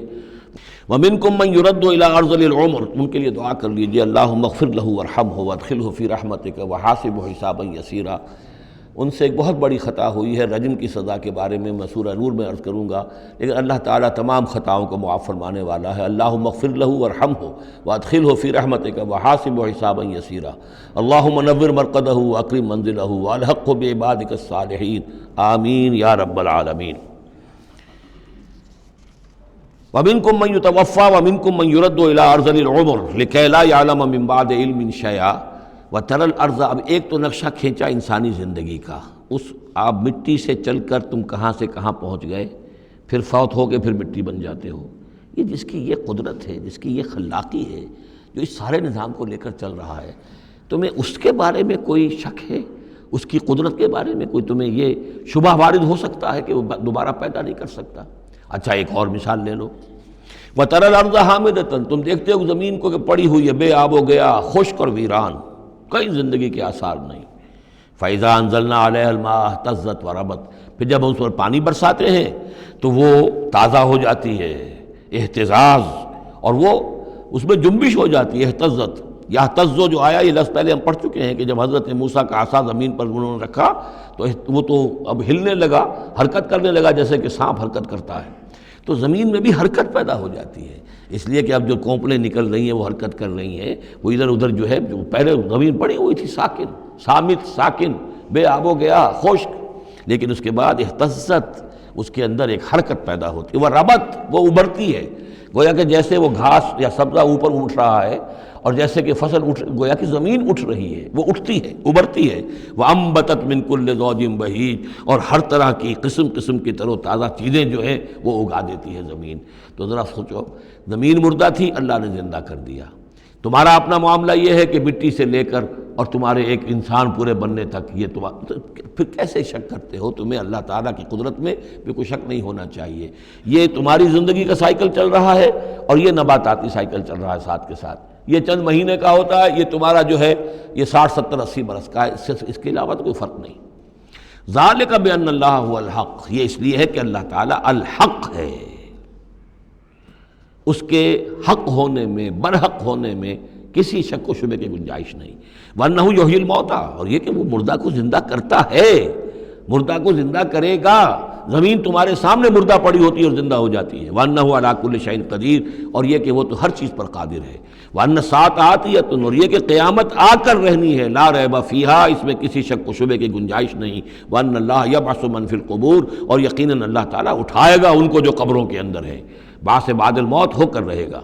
وَمِنْكُمْ مَنْ يُرَدُّ إِلَىٰ أَرْذَلِ الْعُمُرِ، ان کے لیے دعا کر لیجئے اللہم اغفر لہ وارحمہ وادخلہ فی رحمتک وحاسبہ حسابا یسیرا۔ ان سے ایک بہت بڑی خطا ہوئی ہے، رجم کی سزا کے بارے میں میں سورہ نور میں عرض کروں گا، لیکن اللہ تعالیٰ تمام خطاؤں کو معاف فرمانے والا ہے۔ اللہم اغفر لہ وارحمہ وادخلہ فی رحمتک وحاسبہ حسابا یسیرا۔ اللہم نور مرقدہ واکرم منزلہ والحقہ بعبادک الصالحین، آمین یا رب العالمین۔ وَمِنْكُمْ مَنْ يُتَوَفَّى وَمِنْكُمْ مَنْ يُرَدُّ إِلَىٰ أَرْذَلِ الْعُمُرِ لِكَيْ لَا يَعْلَمَ مِنْ بَعْدِ عِلْمٍ شَيْئًا وَتَرَى الْأَرْضَ، اب ایک تو نقشہ کھینچا انسانی زندگی کا، اس آپ مٹی سے چل کر تم کہاں سے کہاں پہنچ گئے، پھر فوت ہو کے پھر مٹی بن جاتے ہو۔ یہ جس کی یہ قدرت ہے، جس کی یہ خلاقی ہے، جو اس سارے نظام کو لے کر چل رہا ہے، تمہیں اس کے بارے میں کوئی شک ہے؟ اس کی قدرت کے بارے میں کوئی تمہیں یہ شبہ وارد ہو سکتا ہے کہ وہ دوبارہ پیدا نہیں کر سکتا؟ اچھا ایک اور مثال لے لو، وَتَرَى الْأَرْضَ حَامِدَةً، تم دیکھتے ہو زمین کو کہ پڑی ہوئی ہے، بے آب و گیا، خشک اور ویران، کئی زندگی کے آثار نہیں۔ فَإِذَا أَنزَلْنَا عَلَيْهَا الْمَاءَ اهْتَزَّتْ وَرَبَتْ، پھر جب ہم اس پر پانی برساتے ہیں تو وہ تازہ ہو جاتی ہے، اہتزاز، اور وہ اس میں جنبش ہو جاتی ہے، اہتزت۔ یہتزو جو آیا یہ لفظ پہلے ہم پڑھ چکے ہیں کہ جب حضرت موسیٰ کا عصا زمین پر انہوں نے رکھا تو وہ تو اب ہلنے لگا، حرکت کرنے لگا جیسے کہ سانپ حرکت کرتا ہے، تو زمین میں بھی حرکت پیدا ہو جاتی ہے، اس لیے کہ اب جو کونپلیں نکل رہی ہیں وہ حرکت کر رہی ہیں، وہ ادھر ادھر جو ہے، جو پہلے زمین پڑی ہوئی تھی ساکن، صامت، ساکن، بے آب و گیا، خشک، لیکن اس کے بعد اہتزت، اس کے اندر ایک حرکت پیدا ہوتی ہے، وہ ربت، وہ ابھرتی ہے، گویا کہ جیسے وہ گھاس یا سبزہ اوپر اٹھ رہا ہے، اور جیسے کہ فصل گویا کہ زمین اٹھ رہی ہے، وہ اٹھتی ہے، ابھرتی ہے۔ وَأَنبَتَتْ مِنْ كُلِّ زَوْجٍ بَهِيجٍ، اور ہر طرح کی قسم قسم کی تر و تازہ چیزیں جو ہیں وہ اگا دیتی ہے زمین۔ تو ذرا سوچو، زمین مردہ تھی، اللہ نے زندہ کر دیا۔ تمہارا اپنا معاملہ یہ ہے کہ مٹی سے لے کر اور تمہارے ایک انسان پورے بننے تک، یہ پھر کیسے شک کرتے ہو؟ تمہیں اللہ تعالیٰ کی قدرت میں بھی کوئی شک نہیں ہونا چاہیے۔ یہ تمہاری زندگی کا سائیکل چل رہا ہے اور یہ نباتاتی سائیکل چل رہا ہے ساتھ کے ساتھ، یہ چند مہینے کا ہوتا ہے، یہ تمہارا جو ہے یہ 60 70 80 برس کا ہے، اس کے علاوہ تو کوئی فرق نہیں۔ ذالک بأن اللہ هو الحق، یہ اس لیے ہے کہ اللہ تعالیٰ الحق ہے، اس کے حق ہونے میں، برحق ہونے میں کسی شک و شبے کی گنجائش نہیں۔ وَأَنَّهُ يُحْيِي الْمَوْتَى، اور یہ کہ وہ مردہ کو زندہ کرتا ہے، مردہ کو زندہ کرے گا۔ زمین تمہارے سامنے مردہ پڑی ہوتی ہے اور زندہ ہو جاتی ہے۔ وَأَنَّهُ عَلَىٰ كُلِّ شَيْءٍ قَدِيرٌ، اور یہ کہ وہ تو ہر چیز پر قادر ہے۔ وَأَنَّ السَّاعَةَ آتِيَةٌ، اور یہ کہ قیامت آ کر رہنی ہے، لا ریب فیہا، اس میں کسی شک و شبے کی گنجائش نہیں۔ وَأَنَّ اللَّهَ يَبْعَثُ مَن فِي الْقُبُورِ، اور یقیناً اللہ تعالیٰ اٹھائے گا ان کو جو قبروں کے اندر ہے۔ بعث بعد الموت ہو کر رہے گا۔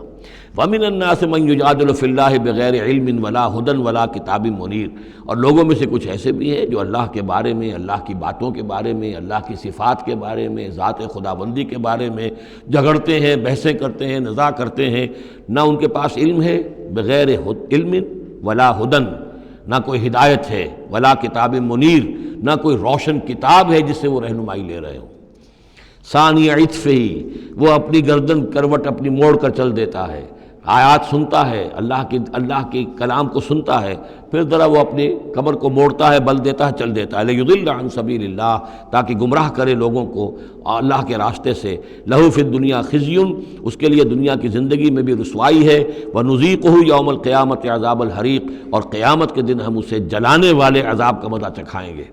وَمِنَ النَّاسِ مَن يُجَادِلُ فِي اللَّهِ بِغَيْرِ عِلْمٍ وَلَا هُدًى وَلَا كِتَابٍ مُنِيرٍ، اور لوگوں میں سے کچھ ایسے بھی ہیں جو اللہ کے بارے میں، اللہ کی باتوں کے بارے میں، اللہ کی صفات کے بارے میں، ذات خداوندی کے بارے میں جھگڑتے ہیں، بحثیں کرتے ہیں، نزاع کرتے ہیں، نہ ان کے پاس علم ہے، بغیر علم ولا ہدن، نہ کوئی ہدایت ہے، ولا کتاب منیر، نہ کوئی روشن کتاب ہے جس سے وہ رہنمائی لے رہے ہوں۔ ثانی عطفہ، وہ اپنی گردن کروٹ اپنی موڑ کر چل دیتا ہے، آیات سنتا ہے، اللہ کے کلام کو سنتا ہے، پھر ذرا وہ اپنی کمر کو موڑتا ہے، بل دیتا ہے، چل دیتا ہے، لیضل عن سبیل اللہ، تاکہ گمراہ کرے لوگوں کو اللہ کے راستے سے۔ لہ فی الدنیا خزی، اس کے لیے دنیا کی زندگی میں بھی رسوائی ہے، ونذیقہ یوم القیامت عذاب الحریق، اور قیامت کے دن ہم اسے جلانے والے عذاب کا مزہ چکھائیں گے۔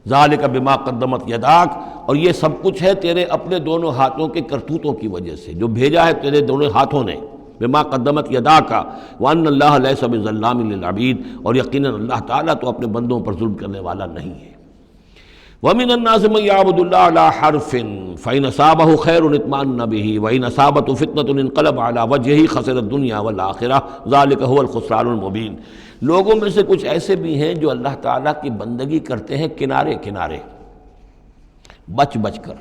ذالک بما قدمت یداک، اور یہ سب کچھ ہے تیرے اپنے دونوں ہاتھوں کے کرتوتوں کی وجہ سے، جو بھیجا ہے تیرے دونوں ہاتھوں نے، بما قدمت یداک، وان اللہ لیس بظلام للعبید، اور یقیناً اللہ تعالیٰ تو اپنے بندوں پر ظلم کرنے والا نہیں ہے۔ ومن الناس من يعبد الله على حرف فإن أصابه خير اطمأن به وإن أصابته فتنة انقلب على وجهه خسر الدنيا والآخرة ذلك هو الخسران المبين۔ لوگوں میں سے کچھ ایسے بھی ہیں جو اللہ تعالیٰ کی بندگی کرتے ہیں کنارے کنارے، بچ بچ کر۔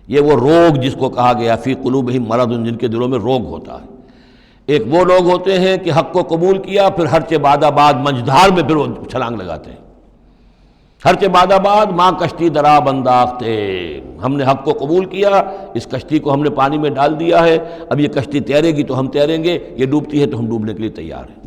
یہ وہ روگ جس کو کہا گیا فی قلوبہم مرض، جن کے دلوں میں روگ ہوتا ہے۔ ایک وہ لوگ ہوتے ہیں کہ حق کو قبول کیا، پھر ہر چہ بعد آباد منجدھار میں پھر وہ چھلانگ لگاتے ہیں، ہر چہ بعد آباد ماں کشتی دراب انداختے، ہم نے حق کو قبول کیا، اس کشتی کو ہم نے پانی میں ڈال دیا ہے، اب یہ کشتی تیرے گی تو ہم تیریں گے، یہ ڈوبتی ہے تو ہم ڈوبنے کے لیے تیار ہیں۔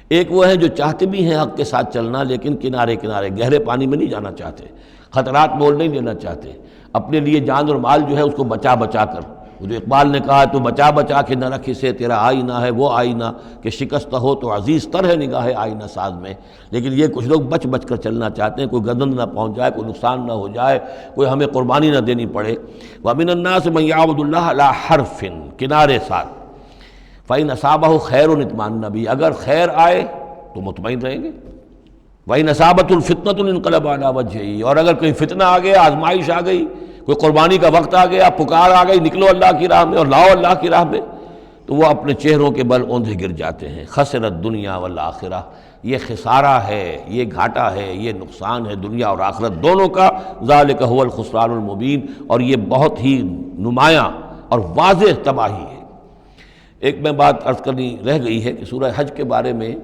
ایک وہ ہیں جو چاہتے بھی ہیں حق کے ساتھ چلنا، لیکن کنارے کنارے گہرے پانی میں نہیں جانا چاہتے، خطرات مول نہیں لینا چاہتے، اپنے لیے جان اور مال جو ہے اس کو بچا بچا کر، وہ جو اقبال نے کہا تو بچا بچا کے نہ رکھ اسے، تیرا آئینہ ہے وہ آئینہ کہ شکست ہو تو عزیز تر ہے نگاہ آئینہ ساز میں۔ لیکن یہ کچھ لوگ بچ بچ کر چلنا چاہتے ہیں، کوئی گردن نہ پہنچ جائے، کوئی نقصان نہ ہو جائے، کوئی ہمیں قربانی نہ دینی پڑے۔ وَمِنَ النَّاسِ مَن يَعْبُدُ اللَّهَ عَلَىٰ حَرْفٍ، کنارے ساتھ، فَإِنْ أَصَابَهُ خَيْرٌ اطْمَأَنَّ بِهِ، اگر خیر آئے تو مطمئن رہیں گے، وَإِنْ أَصَابَتْهُ الْفِتْنَةُ انقلب عَلَىٰ وَجْهِهِ، اور اگر کوئی فتنہ آ گیا، آزمائش آ گئی، کوئی قربانی کا وقت آ گیا، پکار آ گئی، نکلو اللہ کی راہ میں اور لاؤ اللہ کی راہ میں، تو وہ اپنے چہروں کے بل اوندھے گر جاتے ہیں۔ خسرت دنیا والآخرہ، یہ خسارہ ہے، یہ گھاٹا ہے، یہ نقصان ہے دنیا اور آخرت دونوں کا۔ ذالک هو الخسران المبین، اور یہ بہت ہی نمایاں اور واضح تباہی ہے۔ ایک میں بات عرض کرنی رہ گئی ہے کہ سورہ حج کے بارے میں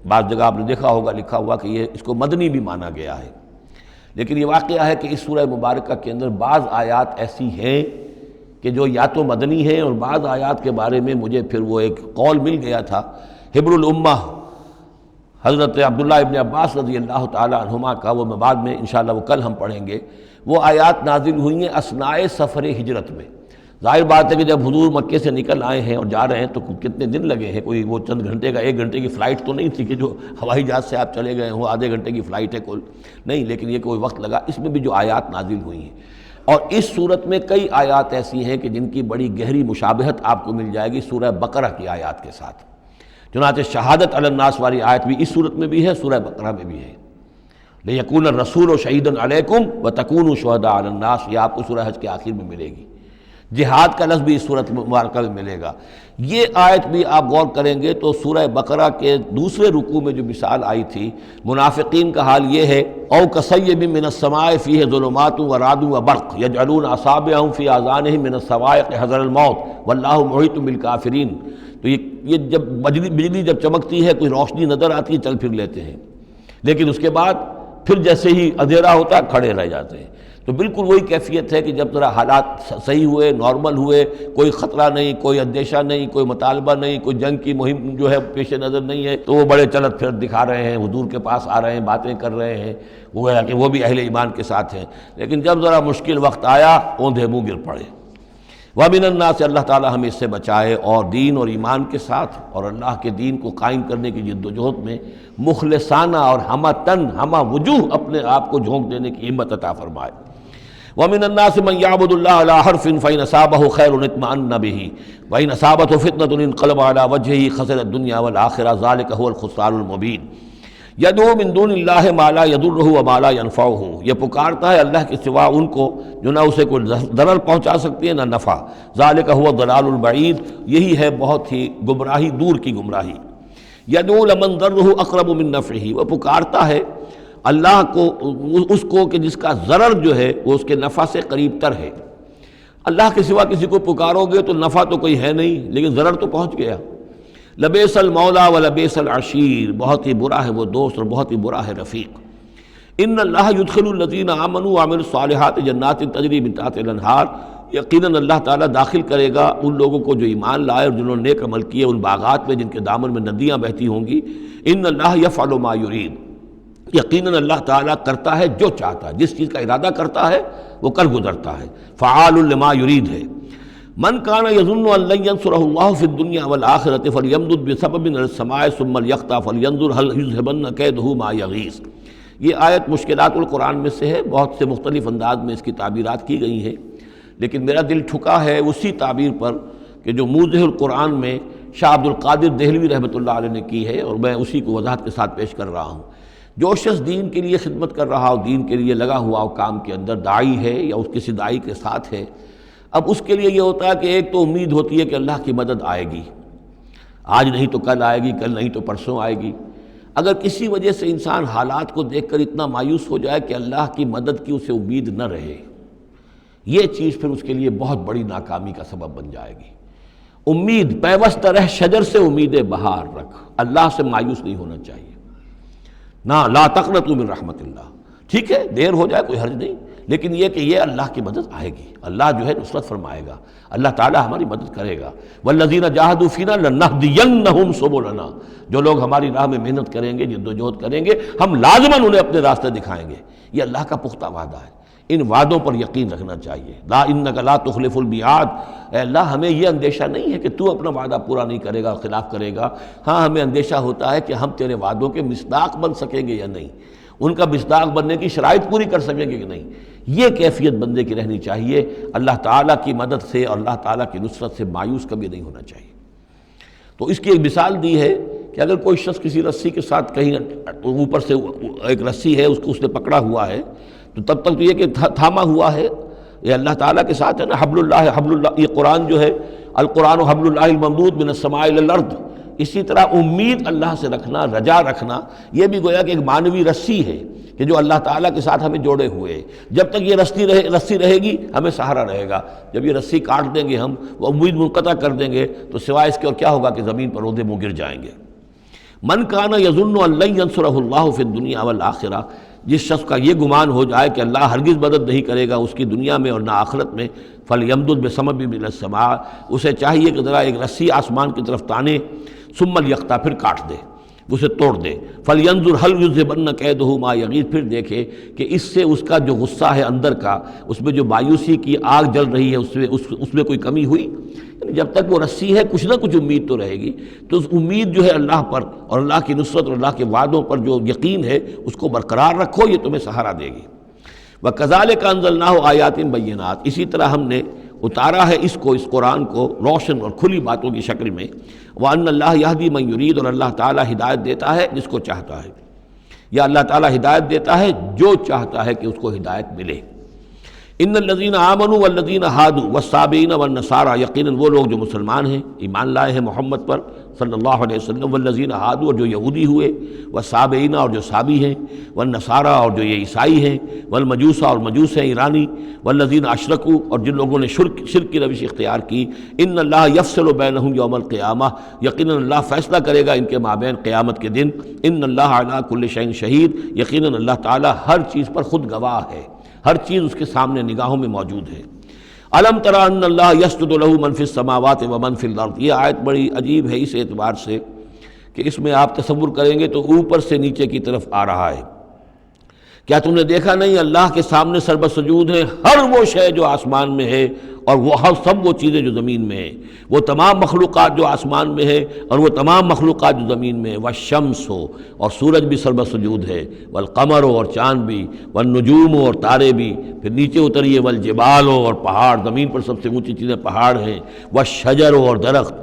بعض جگہ آپ نے دیکھا ہوگا لکھا ہوا کہ یہ اس کو مدنی بھی مانا گیا ہے، لیکن یہ واقعہ ہے کہ اس سورہ مبارکہ کے اندر بعض آیات ایسی ہیں کہ جو یا تو مدنی ہیں، اور بعض آیات کے بارے میں مجھے پھر وہ ایک قول مل گیا تھا حبر الامہ حضرت عبداللہ ابن عباس رضی اللہ تعالی عنہما کا، وہ میں بعد میں انشاءاللہ وہ کل ہم پڑھیں گے۔ وہ آیات نازل ہوئی ہیں اثناء سفر ہجرت میں۔ ظاہر بات ہے کہ جب حضور مکے سے نکل آئے ہیں اور جا رہے ہیں تو کتنے دن لگے ہیں، کوئی وہ چند گھنٹے کا، 1 گھنٹے کی فلائٹ تو نہیں تھی کہ جو ہوائی جہاز سے آپ چلے گئے ہوں، آدھے گھنٹے کی فلائٹ ہے کل، نہیں، لیکن یہ کوئی وقت لگا۔ اس میں بھی جو آیات نازل ہوئی ہیں، اور اس صورت میں کئی آیات ایسی ہیں کہ جن کی بڑی گہری مشابہت آپ کو مل جائے گی سورہ بقرہ کی آیات کے ساتھ۔ چنانچہ شہادت علی الناس والی آیت بھی اس صورت میں بھی ہے، سورہ بقرہ میں بھی ہے، لیکون الرسول شہیدا علیکم وتکونوا شہداء علی الناس، یہ آپ کو سورہ حج کے آخر میں ملے گی۔ جہاد کا لفظ بھی اس صورت مبارکہ میں ملے گا۔ یہ آیت بھی آپ غور کریں گے تو سورہ بقرہ کے دوسرے رکوع میں جو مثال آئی تھی، منافقین کا حال یہ ہے، او کصیب من السماء فیہ ظلمات ورعد وبرق یجعلون اصابعهم فی آذانہم من الصواعق حذر الموت واللہ محیط بالکافرین۔ تو یہ جب بجلی جب چمکتی ہے، کوئی روشنی نظر آتی ہے، چل پھر لیتے ہیں، لیکن اس کے بعد پھر جیسے ہی اندھیرا ہوتا ہے کھڑے رہ جاتے ہیں۔ تو بالکل وہی کیفیت ہے کہ جب ذرا حالات صحیح ہوئے، نارمل ہوئے، کوئی خطرہ نہیں، کوئی اندیشہ نہیں، کوئی مطالبہ نہیں، کوئی جنگ کی مہم جو ہے پیش نظر نہیں ہے، تو وہ بڑے چلت پھر دکھا رہے ہیں، حضور کے پاس آ رہے ہیں، باتیں کر رہے ہیں، گویا کہ وہ بھی اہل ایمان کے ساتھ ہیں۔ لیکن جب ذرا مشکل وقت آیا، اوندھے منہ گر پڑے۔ وَمِنَ النَّاسِ، اللہ تعالی ہمیں اس سے بچائے، اور دین اور ایمان کے ساتھ اور اللہ کے دین کو قائم کرنے کی جد و جہد میں مخلصانہ اور ہمہ وجوہ اپنے آپ کو جھونک دینے کی ہمت عطا فرمائے۔ وَمِنَ النَّاسِ مَن يَعْبُدُ اللَّهَ عَلَىٰ حَرْفٍ فَإِنْ أَصَابَهُ خَيْرٌ اطْمَأَنَّ بِهِ وَإِنْ أَصَابَتْهُ فِتْنَةٌ انقلب عَلَىٰ وَجْهِهِ خَسِرَ الدُّنْيَا وَالْآخِرَةَ ذَلِكَ هُوَ الْخُسْرَانُ الْمُبِينُ۔ یدعو من دون اللہ ما لا یضرہ وما لا ینفعہ، یہ پکارتا ہے اللہ کے سوا ان کو جو نہ اسے کوئی ضرر پہنچا سکتی ہے نہ نفع، ذالک هو الضلال البعید، یہی ہے بہت ہی گمراہی، دور کی گمراہی۔ یدعو لمن ضرہ اقرب من نفعہ، وہ پکارتا ہے اللہ کو، اس کو کہ جس کا ضرر جو ہے وہ اس کے نفع سے قریب تر ہے۔ اللہ کے سوا کسی کو پکارو گے تو نفع تو کوئی ہے نہیں لیکن ضرر تو پہنچ گیا۔ لبئس المولا ولبئس العشیر، بہت ہی برا ہے وہ دوست اور بہت ہی برا ہے رفیق۔ ان اللہ یدخل الذین آمنوا وعملوا الصالحات جنات تجری من تحتها الانہار، یقیناً اللہ تعالیٰ داخل کرے گا ان لوگوں کو جو ایمان لائے اور جنہوں نے نیک عمل کیے ان باغات میں جن کے دامن میں ندیاں بہتی ہوں گی۔ ان اللہ یفعل ما یرید، یقیناً اللہ تعالیٰ کرتا ہے جو چاہتا ہے، جس چیز کا ارادہ کرتا ہے وہ کر گزرتا ہے، فعال لما یرید ہے۔ من کان یظن ان لن ینصرہ اللہ فی الدنیا والآخرۃ فلیمدد بسبب من السماء ثم لیقطع فلینظر هل یذهبن کیدہ ما یغیظ۔ یہ آیت مشکلات القرآن میں سے ہے، بہت سے مختلف انداز میں اس کی تعبیرات کی گئی ہیں، لیکن میرا دل ٹھکا ہے اسی تعبیر پر کہ جو موضح القرآن میں شاہ عبد القادر دہلوی رحمۃ اللہ علیہ نے کی ہے، اور میں اسی کو وضاحت کے ساتھ پیش کر رہا ہوں۔ جو شخص دین کے لیے خدمت کر رہا ہو، دین کے لیے لگا ہوا ہو کام کے اندر، داعی ہے یا اس کسی داعی کے ساتھ ہے، اب اس کے لیے یہ ہوتا ہے کہ ایک تو امید ہوتی ہے کہ اللہ کی مدد آئے گی، آج نہیں تو کل آئے گی، کل نہیں تو پرسوں آئے گی۔ اگر کسی وجہ سے انسان حالات کو دیکھ کر اتنا مایوس ہو جائے کہ اللہ کی مدد کی اسے امید نہ رہے، یہ چیز پھر اس کے لیے بہت بڑی ناکامی کا سبب بن جائے گی۔ امید پیوستہ رہ شجر سے امید بہار رکھ، اللہ سے مایوس نہیں ہونا چاہیے۔ نہ لا تقنطوا من رحمت اللہ، ٹھیک ہے دیر ہو جائے کوئی حرج نہیں، لیکن یہ کہ یہ اللہ کی مدد آئے گی، اللہ جو ہے نصرت فرمائے گا، اللہ تعالیٰ ہماری مدد کرے گا۔ والذین جاہدوا فینا لنہدینہم سبلنا، جو لوگ ہماری راہ میں محنت کریں گے، جدوجہد کریں گے، ہم لازماً انہیں اپنے راستے دکھائیں گے۔ یہ اللہ کا پختہ وعدہ ہے، ان وعدوں پر یقین رکھنا چاہیے۔ لا انک لا تخلف المیعاد، اے اللہ ہمیں یہ اندیشہ نہیں ہے کہ تو اپنا وعدہ پورا نہیں کرے گا، خلاف کرے گا، ہاں ہمیں اندیشہ ہوتا ہے کہ ہم تیرے وعدوں کے مصداق بن سکیں گے یا نہیں، ان کا مصداق بننے کی شرائط پوری کر سکیں گے کہ نہیں۔ یہ کیفیت بندے کی رہنی چاہیے، اللہ تعالیٰ کی مدد سے اور اللہ تعالیٰ کی نصرت سے مایوس کبھی نہیں ہونا چاہیے۔ تو اس کی ایک مثال دی ہے کہ اگر کوئی شخص کسی رسی کے ساتھ کہیں اوپر سے ایک رسی ہے اس نے پکڑا ہوا ہے، تو تب تک تو یہ کہ تھاما ہوا ہے، یہ اللہ تعالیٰ کے ساتھ ہے نا، حبل اللہ، یہ قرآن جو ہے القرآن حبل اللہ الممدود من السماء الی الارض، اسی طرح امید اللہ سے رکھنا، رجا رکھنا، یہ بھی گویا کہ ایک معنوی رسی ہے کہ جو اللہ تعالیٰ کے ساتھ ہمیں جوڑے ہوئے، جب تک یہ رسی رہے گی ہمیں سہارا رہے گا، جب یہ رسی کاٹ دیں گے ہم، وہ امید منقطع کر دیں گے تو سوائے اس کے اور کیا ہوگا کہ زمین پر رودے منہ گر جائیں گے۔ من کان یظن ان لن ینصرہ اللہ فی الدنیا والآخرہ، جس شخص کا یہ گمان ہو جائے کہ اللہ ہرگز مدد نہیں کرے گا اس کی دنیا میں اور نہ آخرت میں، فلیمدد بسبب من السماء، اسے چاہیے کہ ذرا ایک رسی آسمان کی طرف تانے، ثم لیقطع، پھر کاٹ دے، اسے توڑ دے، فلینظر هل یذهبن کیدہ ما یغیظ، پھر دیکھے کہ اس سے اس کا جو غصہ ہے اندر کا، اس میں جو مایوسی کی آگ جل رہی ہے اس میں کوئی کمی ہوئی؟ یعنی جب تک وہ رسی ہے کچھ نہ کچھ امید تو رہے گی، تو اس امید جو ہے اللہ پر اور اللہ کی نصرت اور اللہ کے وعدوں پر جو یقین ہے اس کو برقرار رکھو، یہ تمہیں سہارا دے گی۔ وَكَذَلِكَ أَنزَلْنَاهُ آيَاتٍ بَيِّنَاتٍ، اسی طرح ہم نے اتارا ہے اس قرآن کو روشن اور کھلی باتوں کی شکل میں۔ وَأَنَّ اللَّهَ يَهْدِي مَن يُرِيدُ، اور اللہ تعالیٰ ہدایت دیتا ہے جس کو چاہتا ہے، یا اللہ تعالیٰ ہدایت دیتا ہے جو چاہتا ہے کہ اس کو ہدایت ملے۔ ان الذین آمنوا والذین ہادوا والصابئین والنصارى، یقیناً وہ لوگ جو مسلمان ہیں، ایمان لائے ہیں محمد پر صلی اللہ علیہ وسلم، والذین ہادوا، اور جو یہودی ہوئے، والصابئین، اور جو صابی ہیں، والنصارى، اور جو یہ عیسائی ہیں، والمجوس، اور مجوس ہیں ایرانی، والذین اشرکوا، اور جن لوگوں نے شرک کی روش اختیار کی، ان اللہ یفصل بینہم یوم القیامہ، یقیناً اللہ فیصلہ کرے گا ان کے مابین قیامت کے دن۔ ان اللہ علی کل شیء شہید، یقیناً اللہ تعالیٰ ہر چیز پر خود گواہ ہے، ہر چیز اس کے سامنے نگاہوں میں موجود ہے۔ الم تر ان اللہ یسجد لہ من فی السماوات ومن فی الارض، یہ آیت بڑی عجیب ہے اس اعتبار سے کہ اس میں آپ تصور کریں گے تو اوپر سے نیچے کی طرف آ رہا ہے۔ کیا تم نے دیکھا نہیں اللہ کے سامنے سربسجود ہے ہر وہ شے جو آسمان میں ہے اور وہ سب وہ چیزیں جو زمین میں ہیں، وہ تمام مخلوقات جو آسمان میں ہے اور وہ تمام مخلوقات جو زمین میں ہے، والشمس ہو اور سورج بھی سربہ سجود ہے، والقمر ہو اور چاند بھی، والنجوم ہو اور تارے بھی، پھر نیچے اتریے والجبال ہو اور پہاڑ، زمین پر سب سے اونچی چیزیں پہاڑ ہیں، والشجر ہو اور درخت،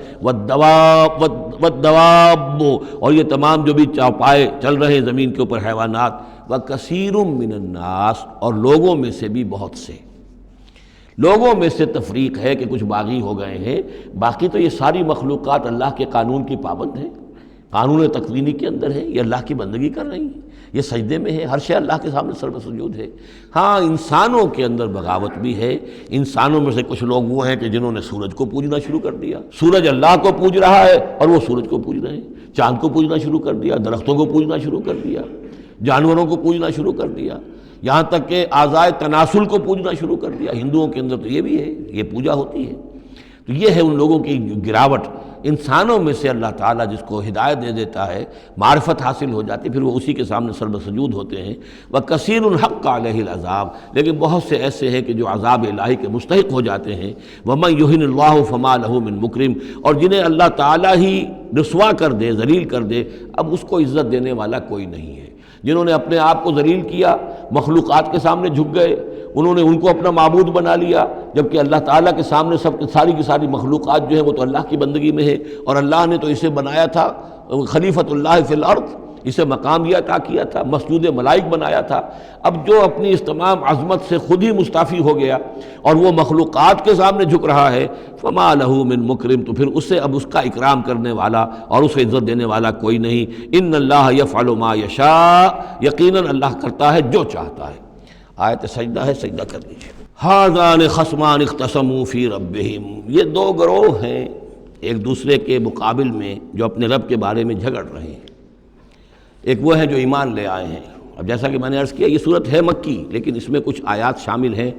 والدواب اور یہ تمام جو بھی چوپائے چل رہے ہیں زمین کے اوپر حیوانات، وَكَثِيرٌ مِّنَ النَّاسِ اور لوگوں میں سے بھی بہت سے، لوگوں میں سے تفریق ہے کہ کچھ باغی ہو گئے ہیں، باقی تو یہ ساری مخلوقات اللہ کے قانون کی پابند ہیں، قانون تکوینی کے اندر ہے، یہ اللہ کی بندگی کر رہی ہیں، یہ سجدے میں ہے، ہر شے اللہ کے سامنے سر سجود ہے۔ ہاں انسانوں کے اندر بغاوت بھی ہے، انسانوں میں سے کچھ لوگ وہ ہیں کہ جنہوں نے سورج کو پوجنا شروع کر دیا، سورج اللہ کو پوج رہا ہے اور وہ سورج کو پوج رہے ہیں، چاند کو پوجنا شروع کر دیا، درختوں کو پوجنا شروع کر دیا، جانوروں کو پوجنا شروع کر دیا، یہاں تک کہ اعضائے تناسل کو پوجنا شروع کر دیا۔ ہندوؤں کے اندر تو یہ بھی ہے، یہ پوجا ہوتی ہے۔ تو یہ ہے ان لوگوں کی گراوٹ۔ انسانوں میں سے اللہ تعالیٰ جس کو ہدایت دے دیتا ہے، معرفت حاصل ہو جاتی، پھر وہ اسی کے سامنے سر بسجود ہوتے ہیں۔ وَكَثِيرٌ حَقَّ عَلَيْهِ الْعَذَابُ لیکن بہت سے ایسے ہیں کہ جو عذاب الہی کے مستحق ہو جاتے ہیں۔ وَمَن يُهِنِ اللَّهُ فَمَا لَهُ مِن مُكْرِمٍ اور جنہیں اللہ تعالیٰ ہی رسوا کر دے، ذلیل کر دے، اب اس کو عزت دینے والا کوئی نہیں ہے۔ جنہوں نے اپنے آپ کو ذلیل کیا، مخلوقات کے سامنے جھک گئے، انہوں نے ان کو اپنا معبود بنا لیا، جبکہ اللہ تعالیٰ کے سامنے ساری کی ساری مخلوقات جو ہے وہ تو اللہ کی بندگی میں ہے، اور اللہ نے تو اسے بنایا تھا خلیفۃ اللہ فی الارض، اسے مقام یہ عطا کیا تھا، مسجود ملائک بنایا تھا۔ اب جو اپنی اس تمام عظمت سے خود ہی مستعفی ہو گیا اور وہ مخلوقات کے سامنے جھک رہا ہے، فما لہ من مکرم تو پھر اسے اب اس کا اکرام کرنے والا اور اسے عزت دینے والا کوئی نہیں۔ ان اللہ یفعل ما یشاء یقیناً اللہ کرتا ہے جو چاہتا ہے۔ آیت سجدہ ہے، سجدہ کر لیجیے۔ ھذان خصمان اختصموا فی ربہم یہ دو گروہ ہیں ایک دوسرے کے مقابل میں جو اپنے رب کے بارے میں جھگڑ رہے ہیں۔ ایک وہ ہیں جو ایمان لے آئے ہیں۔ اب جیسا کہ میں نے عرض کیا یہ صورت ہے مکی، لیکن اس میں کچھ آیات شامل ہیں،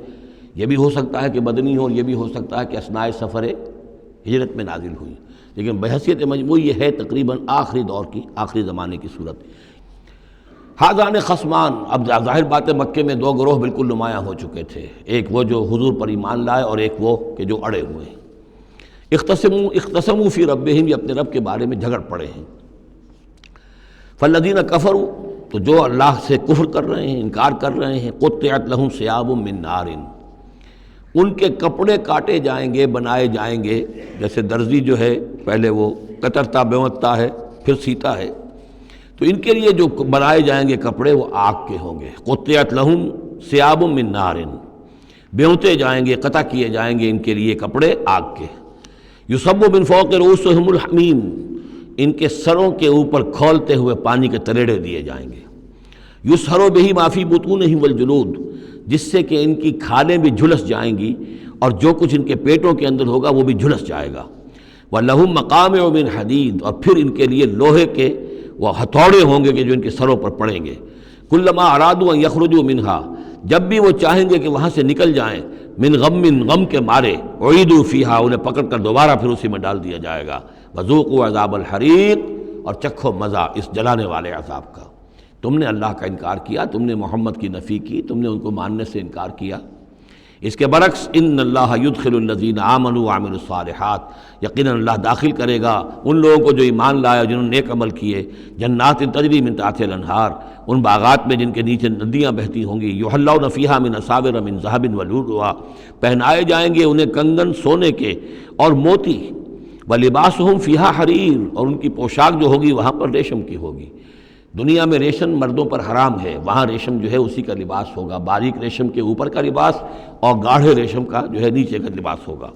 یہ بھی ہو سکتا ہے کہ مدنی ہو اور یہ بھی ہو سکتا ہے کہ اثناء سفر ہجرت میں نازل ہوئی، لیکن بحیثیت مجموعی یہ ہے تقریباً آخری دور کی، آخری زمانے کی صورت۔ ھذان خصمان اب ظاہر بات ہے مکے میں دو گروہ بالکل نمایاں ہو چکے تھے، ایک وہ جو حضور پر ایمان لائے اور ایک وہ کہ جو اڑے ہوئے ہیں۔ اختصموا فی ربہم یہ اپنے رب کے بارے میں جھگڑ پڑے ہیں۔ فالذین کفروا تو جو اللہ سے کفر کر رہے ہیں، انکار کر رہے ہیں، قطعت لہم ثیاب من نار ان کے کپڑے کاٹے جائیں گے، بنائے جائیں گے، جیسے درزی جو ہے پہلے وہ کترتا بیوتتا ہے پھر سیتا ہے، تو ان کے لیے جو بنائے جائیں گے کپڑے وہ آگ کے ہوں گے۔ قطعت لہم ثیاب من نار بیوتے جائیں گے، قطع کیے جائیں گے ان کے لیے کپڑے آگ کے۔ یصب من فوق رؤوسہم الحمیم ان کے سروں کے اوپر کھولتے ہوئے پانی کے تریڑے دیے جائیں گے۔ یسحر بہ ما فی بطونہم والجلود جس سے کہ ان کی کھالیں بھی جھلس جائیں گی اور جو کچھ ان کے پیٹوں کے اندر ہوگا وہ بھی جھلس جائے گا۔ وَلَهُم مَّقَامِعُ مِنْ حَدِيدٍ اور پھر ان کے لیے لوہے کے وہ ہتھوڑے ہوں گے کہ جو ان کے سروں پر پڑیں گے۔ كُلَّمَا أَرَادُوا أَن يَخْرُجُوا مِنْهَا جب بھی وہ چاہیں گے کہ وہاں سے نکل جائیں، من غم کے مارے، اعیدوا فیہا انہیں پکڑ کر دوبارہ پھر اسی میں ڈال دیا جائے گا۔ وذوقوا عذاب الحریق اور چکھو مزہ اس جلانے والے عذاب کا۔ تم نے اللہ کا انکار کیا، تم نے محمد کی نفی کی، تم نے ان کو ماننے سے انکار کیا۔ اس کے برعکس ان اللہ يدخل الذین آمنوا وعملوا الصالحات یقیناً اللہ داخل کرے گا ان لوگوں کو جو ایمان لائے جنہوں نے نیک عمل کیے، جنات تجری من تحتها الانہار ان باغات میں جن کے نیچے ندیاں بہتی ہوں گی، یحلون فیہا من اساور من ذہب ولؤلؤا پہنائے جائیں گے انہیں کنگن سونے کے اور موتی، ولباسہم فیہا حریر اور ان کی پوشاک جو ہوگی وہاں پر ریشم کی ہوگی۔ دنیا میں ریشم مردوں پر حرام ہے، وہاں ریشم جو ہے اسی کا لباس ہوگا، باریک ریشم کے اوپر کا لباس اور گاڑھے ریشم کا جو ہے نیچے کا لباس ہوگا۔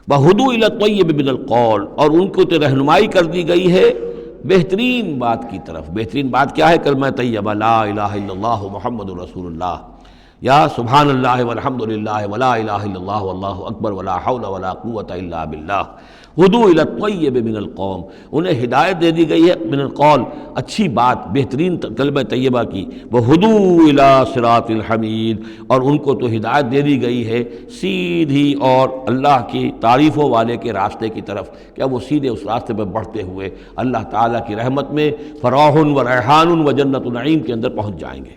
وَہُدُوا إِلَى الطَّيِّبِ مِنَ الْقَوْلِ اور ان کو تو رہنمائی کر دی گئی ہے بہترین بات کی طرف۔ بہترین بات کیا ہے؟ کلمہ طیبہ لا الہ الا اللہ محمد رسول اللہ، یا سبحان اللہ والحمد للہ ولا الہ الا اللہ واللہ اکبر ولا حول ولا قوۃ الا باللہ۔ ہدوا الی الطیب من القول انہیں ہدایت دے دی گئی ہے من القول اچھی بات، بہترین کلمہ طیبہ کی۔ وہدوا الی صراط الحمید اور ان کو تو ہدایت دے دی گئی ہے سیدھی اور اللہ کی تعریفوں والے کے راستے کی طرف، کیا وہ سیدھے اس راستے پر بڑھتے ہوئے اللہ تعالیٰ کی رحمت میں فراح و ریحان و جنت النعیم کے اندر پہنچ جائیں گے۔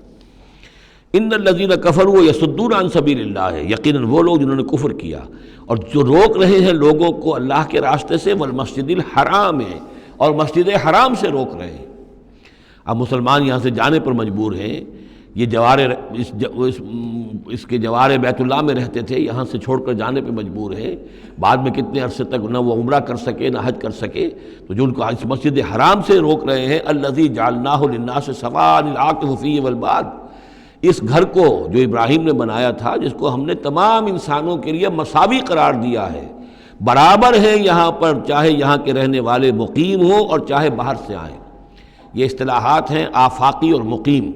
ان الذین کفروا یصدون عن سبیل اللہ ہے، یقیناً وہ لوگ جنہوں نے کفر کیا اور جو روک رہے ہیں لوگوں کو اللہ کے راستے سے، والمسجد الحرام ہے، اور مسجد حرام سے روک رہے ہیں۔ اب مسلمان یہاں سے جانے پر مجبور ہیں، یہ اس کے جوار بیت اللہ میں رہتے تھے، یہاں سے چھوڑ کر جانے پہ مجبور ہیں، بعد میں کتنے عرصے تک نہ وہ عمرہ کر سکے نہ حج کر سکے، تو جو ان کو اس مسجد حرام سے روک رہے ہیں، الذی جعلناہ للناس سواء العاکف فیہ والباد، اس گھر کو جو ابراہیم نے بنایا تھا، جس کو ہم نے تمام انسانوں کے لیے مساوی قرار دیا ہے، برابر ہے یہاں پر، چاہے یہاں کے رہنے والے مقیم ہوں اور چاہے باہر سے آئیں۔ یہ اصطلاحات ہیں آفاقی اور مقیم۔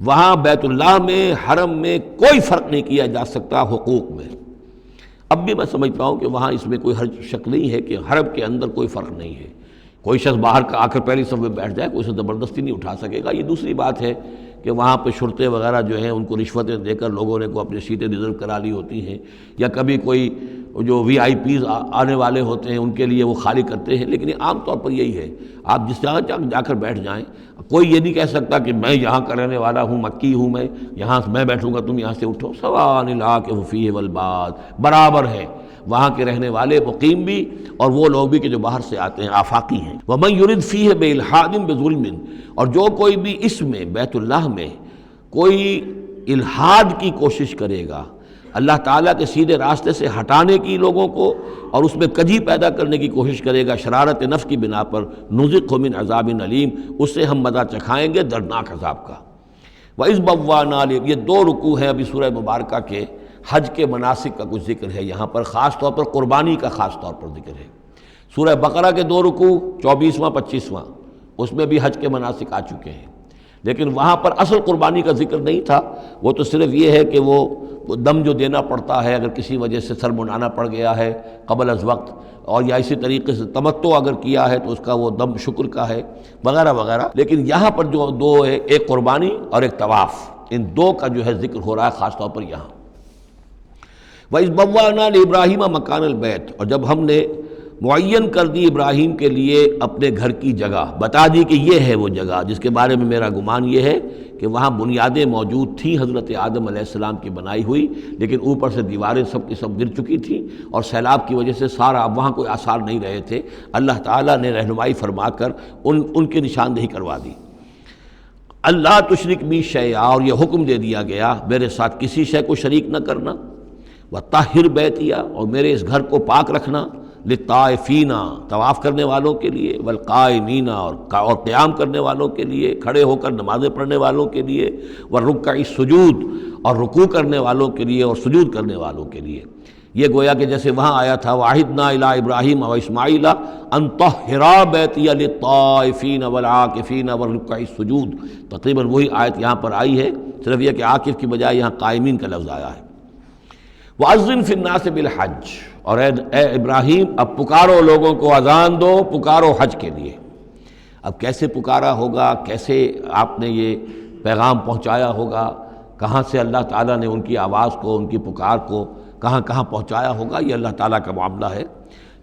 وہاں بیت اللہ میں، حرم میں کوئی فرق نہیں کیا جا سکتا حقوق میں۔ اب بھی میں سمجھتا ہوں کہ وہاں اس میں کوئی حرج شک نہیں ہے کہ حرم کے اندر کوئی فرق نہیں ہے۔ کوئی شخص باہر کا آ کر پہلی صف میں بیٹھ جائے، کوئی اسے زبردستی نہیں اٹھا سکے گا۔ یہ دوسری بات ہے کہ وہاں پہ شرطے وغیرہ جو ہیں ان کو رشوتیں دے کر لوگوں نے کو اپنی سیٹیں ریزرو کرا لی ہوتی ہیں، یا کبھی کوئی جو وی آئی پیز آنے والے ہوتے ہیں ان کے لیے وہ خالی کرتے ہیں، لیکن عام طور پر یہی ہے، آپ جس جگہ جا کر بیٹھ جائیں، کوئی یہ نہیں کہہ سکتا کہ میں یہاں کا رہنے والا ہوں، مکی ہوں، میں بیٹھوں گا تم یہاں سے اٹھو۔ سواء العاکف فیہ والباد، برابر ہے وہاں کے رہنے والے مقیم بھی اور وہ لوگ بھی کہ جو باہر سے آتے ہیں، آفاقی ہیں۔ وَمَن يُرِدْ فِيهِ بِإِلْحَادٍ بِظُلْمٍ، اور جو کوئی بھی اس میں بیت اللہ میں کوئی الحاد کی کوشش کرے گا، اللہ تعالیٰ کے سیدھے راستے سے ہٹانے کی لوگوں کو، اور اس میں کجی پیدا کرنے کی کوشش کرے گا شرارت نفس کی بنا پر، نُذِقْهُ مِنْ عَذَابٍ أَلِيمٍ، اس سے ہم مزہ چکھائیں گے دردناک عذاب کا۔ وَإِذْ بَوَّأْنَا یہ دو رکوع ہیں ابھی سورہ مبارکہ کے، حج کے مناسک کا کچھ ذکر ہے یہاں پر، خاص طور پر قربانی کا خاص طور پر ذکر ہے۔ سورہ بقرہ کے دو رکوع 24واں 25واں، اس میں بھی حج کے مناسک آ چکے ہیں، لیکن وہاں پر اصل قربانی کا ذکر نہیں تھا، وہ تو صرف یہ ہے کہ وہ دم جو دینا پڑتا ہے اگر کسی وجہ سے سر منڈانا پڑ گیا ہے قبل از وقت، اور یا اسی طریقے سے تمتع اگر کیا ہے تو اس کا وہ دم شکر کا ہے وغیرہ وغیرہ۔ لیکن یہاں پر جو دو ہے، ایک قربانی اور ایک طواف، ان دو کا جو ہے ذکر ہو رہا ہے خاص طور پر یہاں۔ وَإِذْ بَوَّأْنَا لِإِبْرَاهِيمَ مَكَانَ الْبَيْتِ، اور جب ہم نے معین کر دی ابراہیم کے لیے اپنے گھر کی جگہ، بتا دی کہ یہ ہے وہ جگہ جس کے بارے میں میرا گمان یہ ہے کہ وہاں بنیادیں موجود تھیں حضرت آدم علیہ السلام کی بنائی ہوئی، لیکن اوپر سے دیواریں سب کی سب گر چکی تھیں اور سیلاب کی وجہ سے سارا اب وہاں کوئی آثار نہیں رہے تھے۔ اللہ تعالیٰ نے رہنمائی فرما کر ان کی نشاندہی کروا دی۔ اللہ تشرک بی شیئا، اور یہ حکم دے دیا گیا میرے ساتھ کسی شے کو شریک نہ کرنا، وطہر بیتیا، اور میرے اس گھر کو پاک رکھنا، للطائفین، طواف کرنے والوں کے لیے، والقائمین، اور قیام کرنے والوں کے لیے، کھڑے ہو کر نمازیں پڑھنے والوں کے لیے، والرکع السجود، اور رکوع کرنے والوں کے لیے اور سجود کرنے والوں کے لیے۔ یہ گویا کہ جیسے وہاں آیا تھا وَعَهِدْنَا إِلَىٰ إِبْرَاهِيمَ وَإِسْمَاعِيلَ أَن طَهِّرَا بَيْتِيَ لِلطَّائِفِينَ وَالْعَاكِفِينَ وَالرُّكَّعِ السُّجُودِ، تقریباً وہی آیت یہاں پر آئی ہے، صرف یہ کہ عاکف کی بجائے یہاں قائمین کا لفظ آیا ہے۔ وَأَذِّن فِي النَّاسِ بِالْحَجِّ، اور اے ابراہیم اب پکارو لوگوں کو، اذان دو، پکارو حج کے لیے۔ اب کیسے پکارا ہوگا، کیسے آپ نے یہ پیغام پہنچایا ہوگا، کہاں سے اللہ تعالیٰ نے ان کی آواز کو، ان کی پکار کو کہاں کہاں پہنچایا ہوگا، یہ اللہ تعالیٰ کا معاملہ ہے۔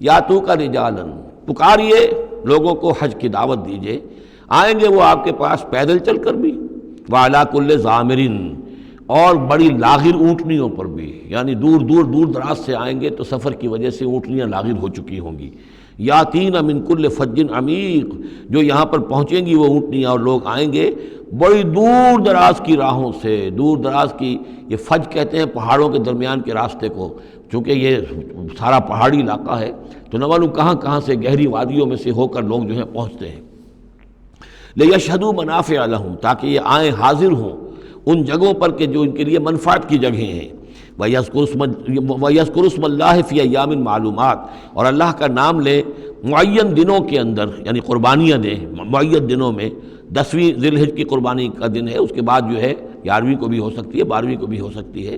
یا تو کا رجالن، پکاریے لوگوں کو، حج کی دعوت دیجیے، آئیں گے وہ آپ کے پاس پیدل چل کر بھی، وعلیٰ کل ضامر، اور بڑی لاغر اونٹنیوں پر بھی، یعنی دور دراز سے آئیں گے تو سفر کی وجہ سے اونٹنیاں لاغر ہو چکی ہوں گی۔ یاتین من کل فج عمیق، جو یہاں پر پہنچیں گی وہ اونٹنیاں اور لوگ آئیں گے بڑی دور دراز کی راہوں سے، دور دراز کی، یہ فج کہتے ہیں پہاڑوں کے درمیان کے راستے کو، چونکہ یہ سارا پہاڑی علاقہ ہے تو نہ معلوم کہاں کہاں سے گہری وادیوں میں سے ہو کر لوگ جو ہیں پہنچتے ہیں۔ لیشہدوا منافع لہم، تاکہ یہ آئیں حاضر ہوں ان جگہوں پر کہ جو ان کے لیے منفعت کی جگہیں ہیں۔ وَيَذْكُرُ اسْمَ اللَّهِ فِي أَيَّامٍ معلومات، اور اللہ کا نام لیں معین دنوں کے اندر، یعنی قربانیاں دیں معین دنوں میں۔ 10ویں ذی الحجہ کی قربانی کا دن ہے، اس کے بعد جو ہے 11ویں کو بھی ہو سکتی ہے، 12ویں کو بھی ہو سکتی ہے،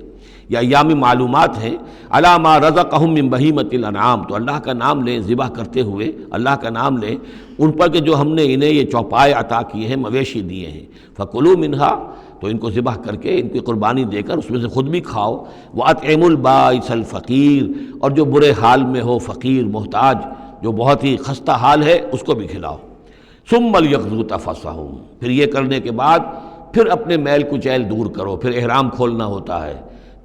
یا ایام معلومات ہیں۔ عَلَىٰ مَا رَزَقَهُم مِّن بَهِیمَةِ الْأَنْعَامِ، تو اللہ کا نام لیں ذبح کرتے ہوئے، اللہ کا نام لیں ان پر کہ جو ہم نے انہیں یہ چوپائے عطا کیے ہیں، مویشی دیے ہیں۔ فَكُلُوا مِنْهَا، تو ان کو ذبح کر کے ان کی قربانی دے کر اس میں سے خود بھی کھاؤ۔ وَأَطْعِمُوا الْبَائِسَ الْفَقِيرَ، اور جو برے حال میں ہو، فقیر محتاج جو بہت ہی خستہ حال ہے، اس کو بھی کھلاؤ۔ ثُمَّ لْيَقْضُوا تَفَثَّهُمْ، پھر یہ کرنے کے بعد پھر اپنے میل کچیل دور کرو، پھر احرام کھولنا ہوتا ہے،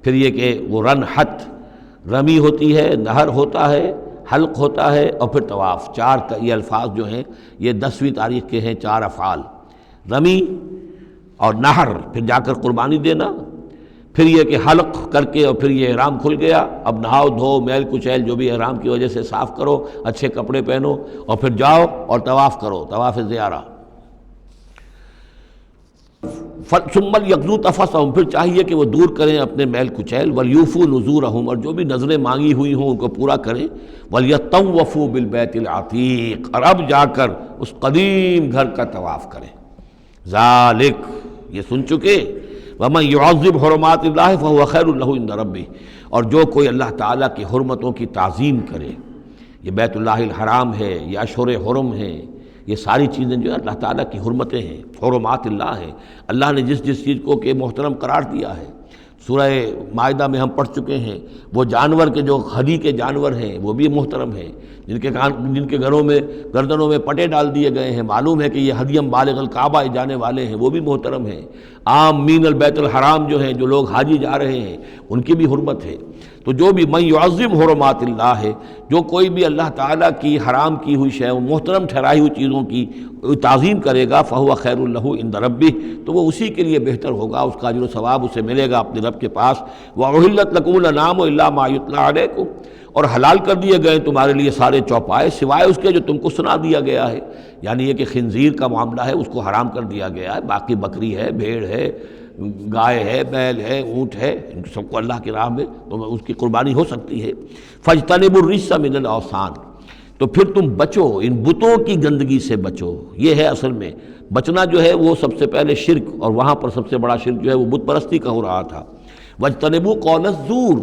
پھر یہ کہ وہ رنحت، رمی ہوتی ہے، نہر ہوتا ہے، حلق ہوتا ہے، اور پھر طواف۔ چار یہ الفاظ جو ہیں یہ 10ویں تاریخ کے ہیں، 4 افعال، رمی اور نہر، پھر جا کر قربانی دینا، پھر یہ کہ حلق کر کے اور پھر یہ احرام کھل گیا، اب نہاؤ دھو، میل کچیل جو بھی احرام کی وجہ سے صاف کرو، اچھے کپڑے پہنو، اور پھر جاؤ اور طواف کرو، طواف زیارہ۔ ثم لیقضوا تفثهم، پھر چاہیے کہ وہ دور کریں اپنے میل کچیل، ولیوفوا نذورہم، اور جو بھی نذریں مانگی ہوئی ہوں ان کو پورا کریں، ولیطوفوا بالبیت العتیق، اور اب جا کر اس قدیم گھر کا طواف کریں۔ ذالک، یہ سن چکے، ومن یعظم حرمات اللہ فہو خیر لہ عند ربہ، اور جو کوئی اللہ تعالیٰ کی حرمتوں کی تعظیم کرے، یہ بیت اللہ الحرام ہے، یہ اشہر حرم ہے، یہ ساری چیزیں جو ہے اللہ تعالیٰ کی حرمتیں ہیں، حرمات اللہ ہیں، اللہ نے جس جس چیز کو کہ محترم قرار دیا ہے۔ سورہ مائدہ میں ہم پڑھ چکے ہیں، وہ جانور کے جو ہدی کے جانور ہیں وہ بھی محترم ہیں، جن کے گھروں میں گردنوں میں پٹے ڈال دیے گئے ہیں، معلوم ہے کہ یہ ہدیم بالغ الکعبہ جانے والے ہیں، وہ بھی محترم ہیں۔ عام مین البیت الحرام جو ہیں، جو لوگ حاجی جا رہے ہیں، ان کی بھی حرمت ہے۔ تو جو بھی من یعظم حرمات اللہ ہے، جو کوئی بھی اللہ تعالیٰ کی حرام کی ہوئی شے، محترم ٹھہرائی ہوئی چیزوں کی تعظیم کرے گا، فہو خیر لہ عند ربہ، تو وہ اسی کے لیے بہتر ہوگا، اس کا اجر و ثواب اسے ملے گا اپنے رب کے پاس۔ وَأُحِلَّتْ لَكُمُ الْأَنْعَامُ إِلَّا مَا يُتْلَىٰ عَلَيْكُمْ، اور حلال کر دیے گئے تمہارے لیے سارے چوپائے سوائے اس کے جو تم کو سنا دیا گیا ہے، یعنی یہ کہ خنزیر کا معاملہ ہے، اس کو حرام کر دیا گیا ہے، باقی بکری ہے، بھیڑ ہے، گائے ہے، بیل ہے، اونٹ ہے، ان سب کو اللہ کی راہ میں تو اس کی قربانی ہو سکتی ہے۔ فَاجْتَنِبُوا الرِّجْسَ مِنَ الْأَوْثَانِ، تو پھر تم بچو، ان بتوں کی گندگی سے بچو۔ یہ ہے اصل میں بچنا جو ہے وہ سب سے پہلے شرک، اور وہاں پر سب سے بڑا شرک جو ہے وہ بت پرستی کا ہو رہا تھا۔ وَاجْتَنِبُوا قَوْلَ الزُّورِ،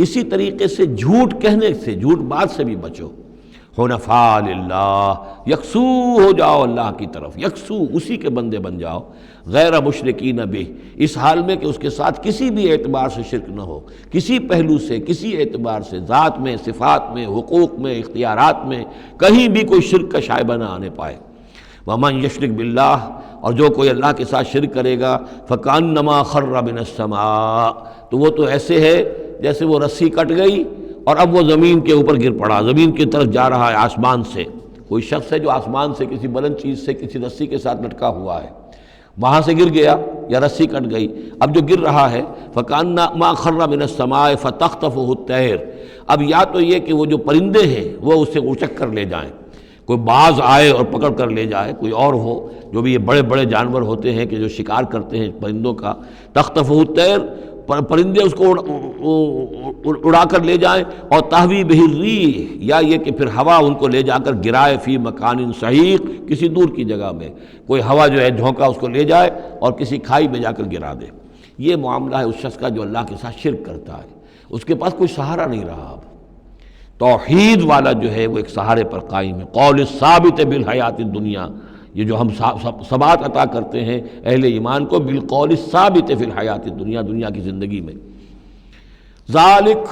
اسی طریقے سے جھوٹ کہنے سے، جھوٹ بات سے بھی بچو۔ حنفاء للہ، یکسو ہو جاؤ اللہ کی طرف، یکسو اسی کے بندے بن جاؤ، غیر مشرکین بہ، اس حال میں کہ اس کے ساتھ کسی بھی اعتبار سے شرک نہ ہو، کسی پہلو سے، کسی اعتبار سے، ذات میں، صفات میں، حقوق میں، اختیارات میں، کہیں بھی کوئی شرک کا شائبہ نہ آنے پائے۔ ومن یشرک باللہ، اور جو کوئی اللہ کے ساتھ شرک کرے گا، فکأنما خر من السماء، تو وہ تو ایسے ہے جیسے وہ رسی کٹ گئی اور اب وہ زمین کے اوپر گر پڑا، زمین کی طرف جا رہا ہے آسمان سے۔ کوئی شخص ہے جو آسمان سے کسی بلند چیز سے کسی رسی کے ساتھ لٹکا ہوا ہے، وہاں سے گر گیا یا رسی کٹ گئی، اب جو گر رہا ہے فکأنما خر من السماء فتخطفه الطیر، اب یا تو یہ کہ وہ جو پرندے ہیں وہ اسے اچک کر لے جائیں، کوئی باز آئے اور پکڑ کر لے جائے، کوئی اور ہو، جو بھی یہ بڑے بڑے جانور ہوتے ہیں کہ جو شکار کرتے ہیں پرندوں کا، تخطفه الطیر، پرندے اس کو اڑا کر لے جائیں، اور تہوی بہ الریح، یا یہ کہ پھر ہوا ان کو لے جا کر گرائے فی مکان سحیق، کسی دور کی جگہ میں کوئی ہوا جو ہے جھونکا اس کو لے جائے اور کسی کھائی میں جا کر گرا دے۔ یہ معاملہ ہے اس شخص کا جو اللہ کے ساتھ شرک کرتا ہے، اس کے پاس کوئی سہارا نہیں رہا۔ اب توحید والا جو ہے وہ ایک سہارے پر قائم ہے، قول ثابت بالحیات الدنیا، یہ جو ہم ثبات عطا کرتے ہیں اہل ایمان کو، بالقول ثابت فی الحیات الدنیا، دنیا کی زندگی میں۔ ذالک،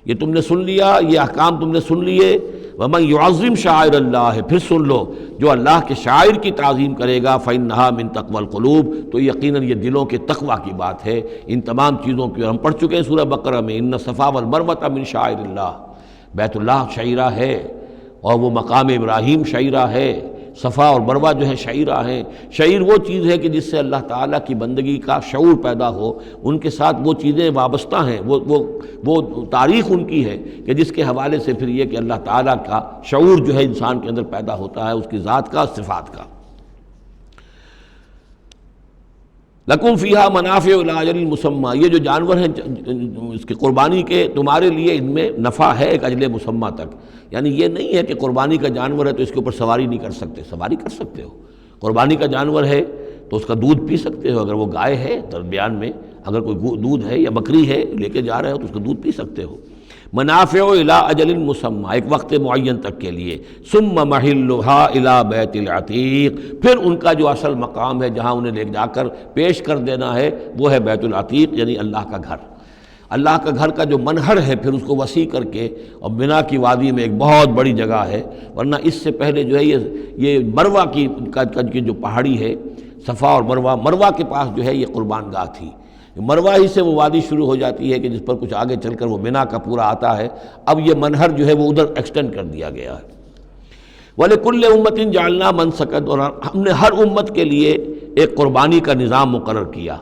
یہ تم نے سن لیا، یہ احکام تم نے سن لیے۔ ومن یعظم شعائر اللہ، پھر سن لو جو اللہ کے شاعر کی تعظیم کرے گا، فإنہا من تقوی القلوب، تو یقیناً یہ دلوں کے تقوی کی بات ہے۔ ان تمام چیزوں کی ہم پڑھ چکے ہیں سورہ بقرہ میں، ان الصفا والمروۃ من شعائر اللہ، بیت اللہ شعیرہ ہے اور وہ مقام ابراہیم شعیرہ ہے، صفا اور مروہ جو ہے شعیرہ ہیں۔ شعیر وہ چیز ہے کہ جس سے اللہ تعالیٰ کی بندگی کا شعور پیدا ہو، ان کے ساتھ وہ چیزیں وابستہ ہیں، وہ تاریخ ان کی ہے کہ جس کے حوالے سے پھر یہ کہ اللہ تعالیٰ کا شعور جو ہے انسان کے اندر پیدا ہوتا ہے، اس کی ذات کا، صفات کا۔ لکم فیہا منافع الی اجل مسمى، یہ جو جانور ہیں اس کی قربانی کے، تمہارے لیے ان میں نفع ہے ایک اجل مسمى تک، یعنی یہ نہیں ہے کہ قربانی کا جانور ہے تو اس کے اوپر سواری نہیں کر سکتے، سواری کر سکتے ہو۔ قربانی کا جانور ہے تو اس کا دودھ پی سکتے ہو، اگر وہ گائے ہے درمیان میں اگر کوئی دودھ ہے یا بکری ہے لے کے جا رہے ہو تو اس کا دودھ پی سکتے ہو۔ منافع الی اجل مسمى، ایک وقت معین تک کے لیے۔ ثم محلها الی بیت العتیق، پھر ان کا جو اصل مقام ہے جہاں انہیں لے جا کر پیش کر دینا ہے وہ ہے بیت العتیق، یعنی اللہ کا گھر۔ اللہ کا گھر کا جو منہر ہے پھر اس کو وسیع کر کے، اور منا کی وادی میں ایک بہت بڑی جگہ ہے، ورنہ اس سے پہلے جو ہے یہ مروہ کی جو پہاڑی ہے صفا اور مروہ کے پاس جو ہے یہ قربان گاہ تھی، مروہ ہی سے وہ وادی شروع ہو جاتی ہے کہ جس پر کچھ آگے چل کر وہ منا کا پورا آتا ہے، اب یہ منہر جو ہے وہ ادھر ایکسٹینڈ کر دیا گیا ہے۔ وَلِكُلِّ أُمَّةٍ جَعَلْنَا مَنسَكًا، اور ہم نے ہر امت کے لیے ایک قربانی کا نظام مقرر کیا،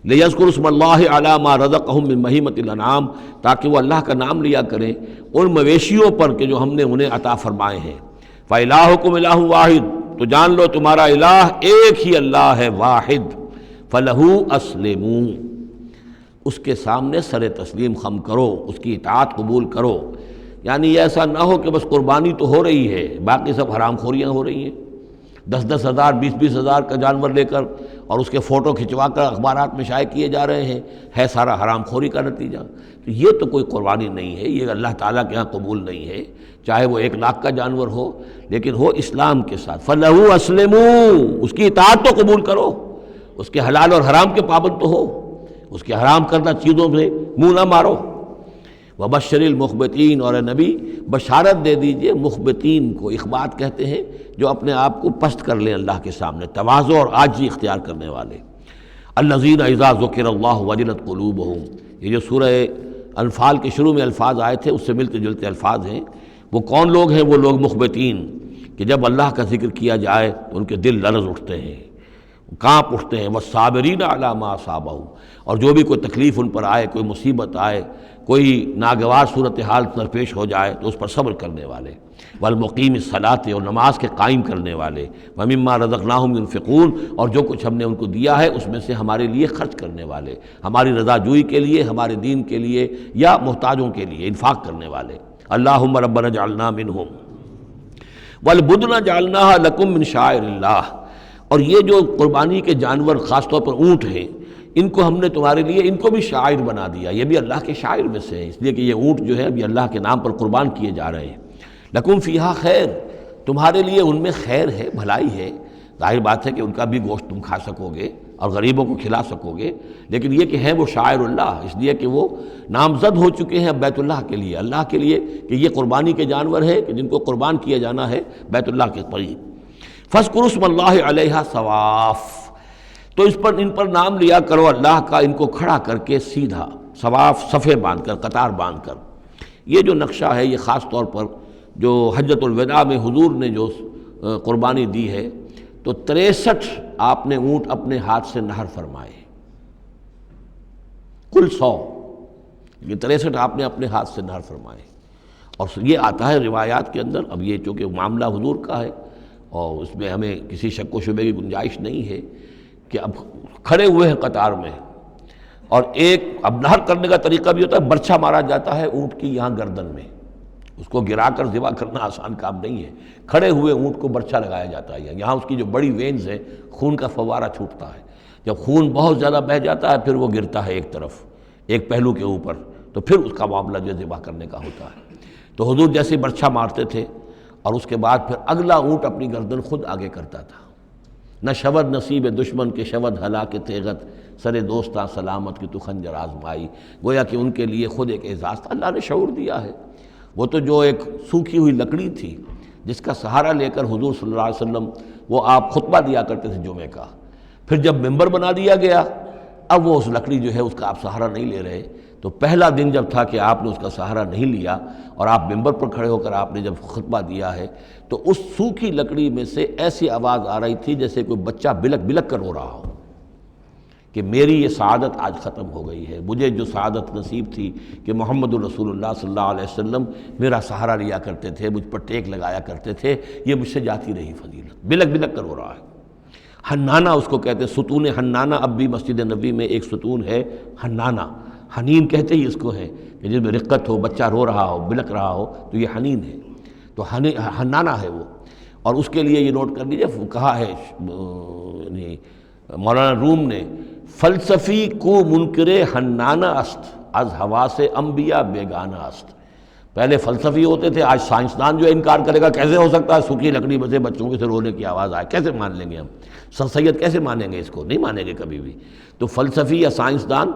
لِيَذْكُرُوا اسْمَ اللَّهِ عَلَىٰ مَا رَزَقَهُم مِّن بَهِيمَةِ الْأَنْعَامِ، تاکہ وہ اللہ کا نام لیا کریں ان مویشیوں پر کہ جو ہم نے انہیں عطا فرمائے ہیں۔ فَإِلَٰهُكُمْ إِلَٰهٌ وَاحِدٌ، تو جان لو تمہارا الہ ایک ہی اللہ ہے، واحد۔ فَلَهُ أَسْلِمُوا، اس کے سامنے سر تسلیم خم کرو، اس کی اطاعت قبول کرو۔ یعنی یہ ایسا نہ ہو کہ بس قربانی تو ہو رہی ہے، باقی سب حرام خوریاں ہو رہی ہیں، 10-10 ہزار 20-20 ہزار کا جانور لے کر اور اس کے فوٹو کھنچوا کر اخبارات میں شائع کیے جا رہے ہیں، ہے سارا حرام خوری کا نتیجہ۔ تو یہ تو کوئی قربانی نہیں ہے، یہ اللہ تعالیٰ کے ہاں قبول نہیں ہے، چاہے وہ 1 لاکھ کا جانور ہو لیکن ہو اسلام کے ساتھ۔ فَلَهُ أَسْلِمُوا، اس کی اطاعت تو قبول کرو، اس کے حلال اور حرام کے پابند تو ہو، اس کے حرام کردہ چیزوں سے منہ نہ مارو۔ وَبَشِّرِ الْمُخْبِتِينَ، اور اے نبی بشارت دے دیجئے مخبتین کو، اخبات کہتے ہیں جو اپنے آپ کو پست کر لیں اللہ کے سامنے، تواضع اور عاجزی اختیار کرنے والے۔ الَّذِينَ إِذَا ذُكِرَ اللَّهُ وَجِلَتْ قُلُوبُهُمْ، یہ جو سورہ انفال کے شروع میں الفاظ آئے تھے اس سے ملتے جلتے الفاظ ہیں۔ وہ کون لوگ ہیں؟ وہ لوگ مخبتین کہ جب اللہ کا ذکر کیا جائے تو ان کے دل لرز اٹھتے ہیں، کانپ اٹھتے ہیں۔ وَالصَّابِرِينَ عَلَىٰ مَا أَصَابَهُمْ، اور جو بھی کوئی تکلیف ان پر آئے، کوئی مصیبت آئے، کوئی ناگوار صورتحال درپیش ہو جائے تو اس پر صبر کرنے والے۔ والمقیم الصلاۃ، اور نماز کے قائم کرنے والے۔ ومما رزقناہم ينفقون، اور جو کچھ ہم نے ان کو دیا ہے اس میں سے ہمارے لیے خرچ کرنے والے، ہماری رضا جوئی کے لیے، ہمارے دین کے لیے یا محتاجوں کے لیے انفاق کرنے والے۔ اللہم ربنا اجعلنا منہم۔ والبدن جعلناها لکم من شعائر اللہ، اور یہ جو قربانی کے جانور خاص طور پر اونٹ ہیں، ان کو ہم نے تمہارے لیے ان کو بھی شاعر بنا دیا، یہ بھی اللہ کے شاعر میں سے ہے، اس لیے کہ یہ اونٹ جو ہے ابھی اللہ کے نام پر قربان کیے جا رہے ہیں۔ لکم فیہا خیر، تمہارے لیے ان میں خیر ہے، بھلائی ہے۔ ظاہر بات ہے کہ ان کا بھی گوشت تم کھا سکو گے اور غریبوں کو کھلا سکو گے، لیکن یہ کہ ہیں وہ شاعر اللہ، اس لیے کہ وہ نامزد ہو چکے ہیں بیت اللہ کے لیے، اللہ کے لیے کہ یہ قربانی کے جانور ہیں کہ جن کو قربان کیا جانا ہے بیت اللہ کے قریب۔ فاذکروا اسم اللہ علیہا صواف، تو اس پر ان پر نام لیا کرو اللہ کا، ان کو کھڑا کر کے سیدھا، صواف صفے باندھ کر، قطار باندھ کر۔ یہ جو نقشہ ہے یہ خاص طور پر جو حجۃ الوداع میں حضور نے جو قربانی دی ہے تو 63 آپ نے اونٹ اپنے ہاتھ سے نہر فرمائے، کل 100، یہ 63 آپ نے اپنے ہاتھ سے نہر فرمائے۔ اور یہ آتا ہے روایات کے اندر، اب یہ چونکہ معاملہ حضور کا ہے اور اس میں ہمیں کسی شک و شبے کی گنجائش نہیں ہے کہ اب کھڑے ہوئے ہیں قطار میں، اور ایک اب نہر کرنے کا طریقہ بھی ہوتا ہے، برچھا مارا جاتا ہے اونٹ کی یہاں گردن میں، اس کو گرا کر ذبح کرنا آسان کام نہیں ہے، کھڑے ہوئے اونٹ کو برچھا لگایا جاتا ہے، یہاں اس کی جو بڑی وینز ہیں خون کا فوارہ چھوٹتا ہے، جب خون بہت زیادہ بہہ جاتا ہے پھر وہ گرتا ہے ایک طرف، ایک پہلو کے اوپر، تو پھر اس کا معاملہ جو ذبح کرنے کا ہوتا ہے۔ تو حضور جیسے برچھا مارتے تھے اور اس کے بعد پھر اگلا اونٹ اپنی گردن خود آگے کرتا تھا۔ نہ شود نصیب دشمن کے شود ہلاک تیغت، سر دوستاں سلامت کی تو خنجر آزمائی، گویا کہ ان کے لیے خود ایک اعزاز تھا، اللہ نے شعور دیا ہے۔ وہ تو جو ایک سوکھی ہوئی لکڑی تھی جس کا سہارا لے کر حضور صلی اللہ علیہ وسلم وہ آپ خطبہ دیا کرتے تھے جمعے کا، پھر جب ممبر بنا دیا گیا اب وہ اس لکڑی جو ہے اس کا آپ سہارا نہیں لے رہے، تو پہلا دن جب تھا کہ آپ نے اس کا سہارا نہیں لیا اور آپ ممبر پر کھڑے ہو کر آپ نے جب خطبہ دیا ہے تو اس سوکھی لکڑی میں سے ایسی آواز آ رہی تھی جیسے کوئی بچہ بلک بلک کر رو رہا ہو کہ میری یہ سعادت آج ختم ہو گئی ہے، مجھے جو سعادت نصیب تھی کہ محمد الرسول اللہ صلی اللہ علیہ وسلم میرا سہارا لیا کرتے تھے، مجھ پر ٹیک لگایا کرتے تھے، یہ مجھ سے جاتی رہی فضیلت، بلک بلک کر رو رہا ہے۔ حنانہ اس کو کہتے ہیں، ستون حنانہ، اب بھی مسجد نبی میں ایک ستون ہے حنانہ، حنین کہتے ہی اس کو ہے کہ جس میں رقت ہو، بچہ رو رہا ہو، بلک رہا ہو تو یہ حنین ہے، تو حنانہ ہے وہ۔ اور اس کے لیے یہ نوٹ کر لیجیے، کہا ہے مولانا روم نے، فلسفی کو منکر حنانہ است، از حواس انبیاء بیگانہ است۔ پہلے فلسفی ہوتے تھے، آج سائنسدان جو انکار کرے گا کیسے ہو سکتا ہے سوکھی لکڑی میں سے بچوں کے سے رونے کی آواز آئے، کیسے مان لیں گے ہم؟ سر سید کیسے مانیں گے اس کو؟ نہیں مانیں گے کبھی بھی۔ تو فلسفی یا سائنسدان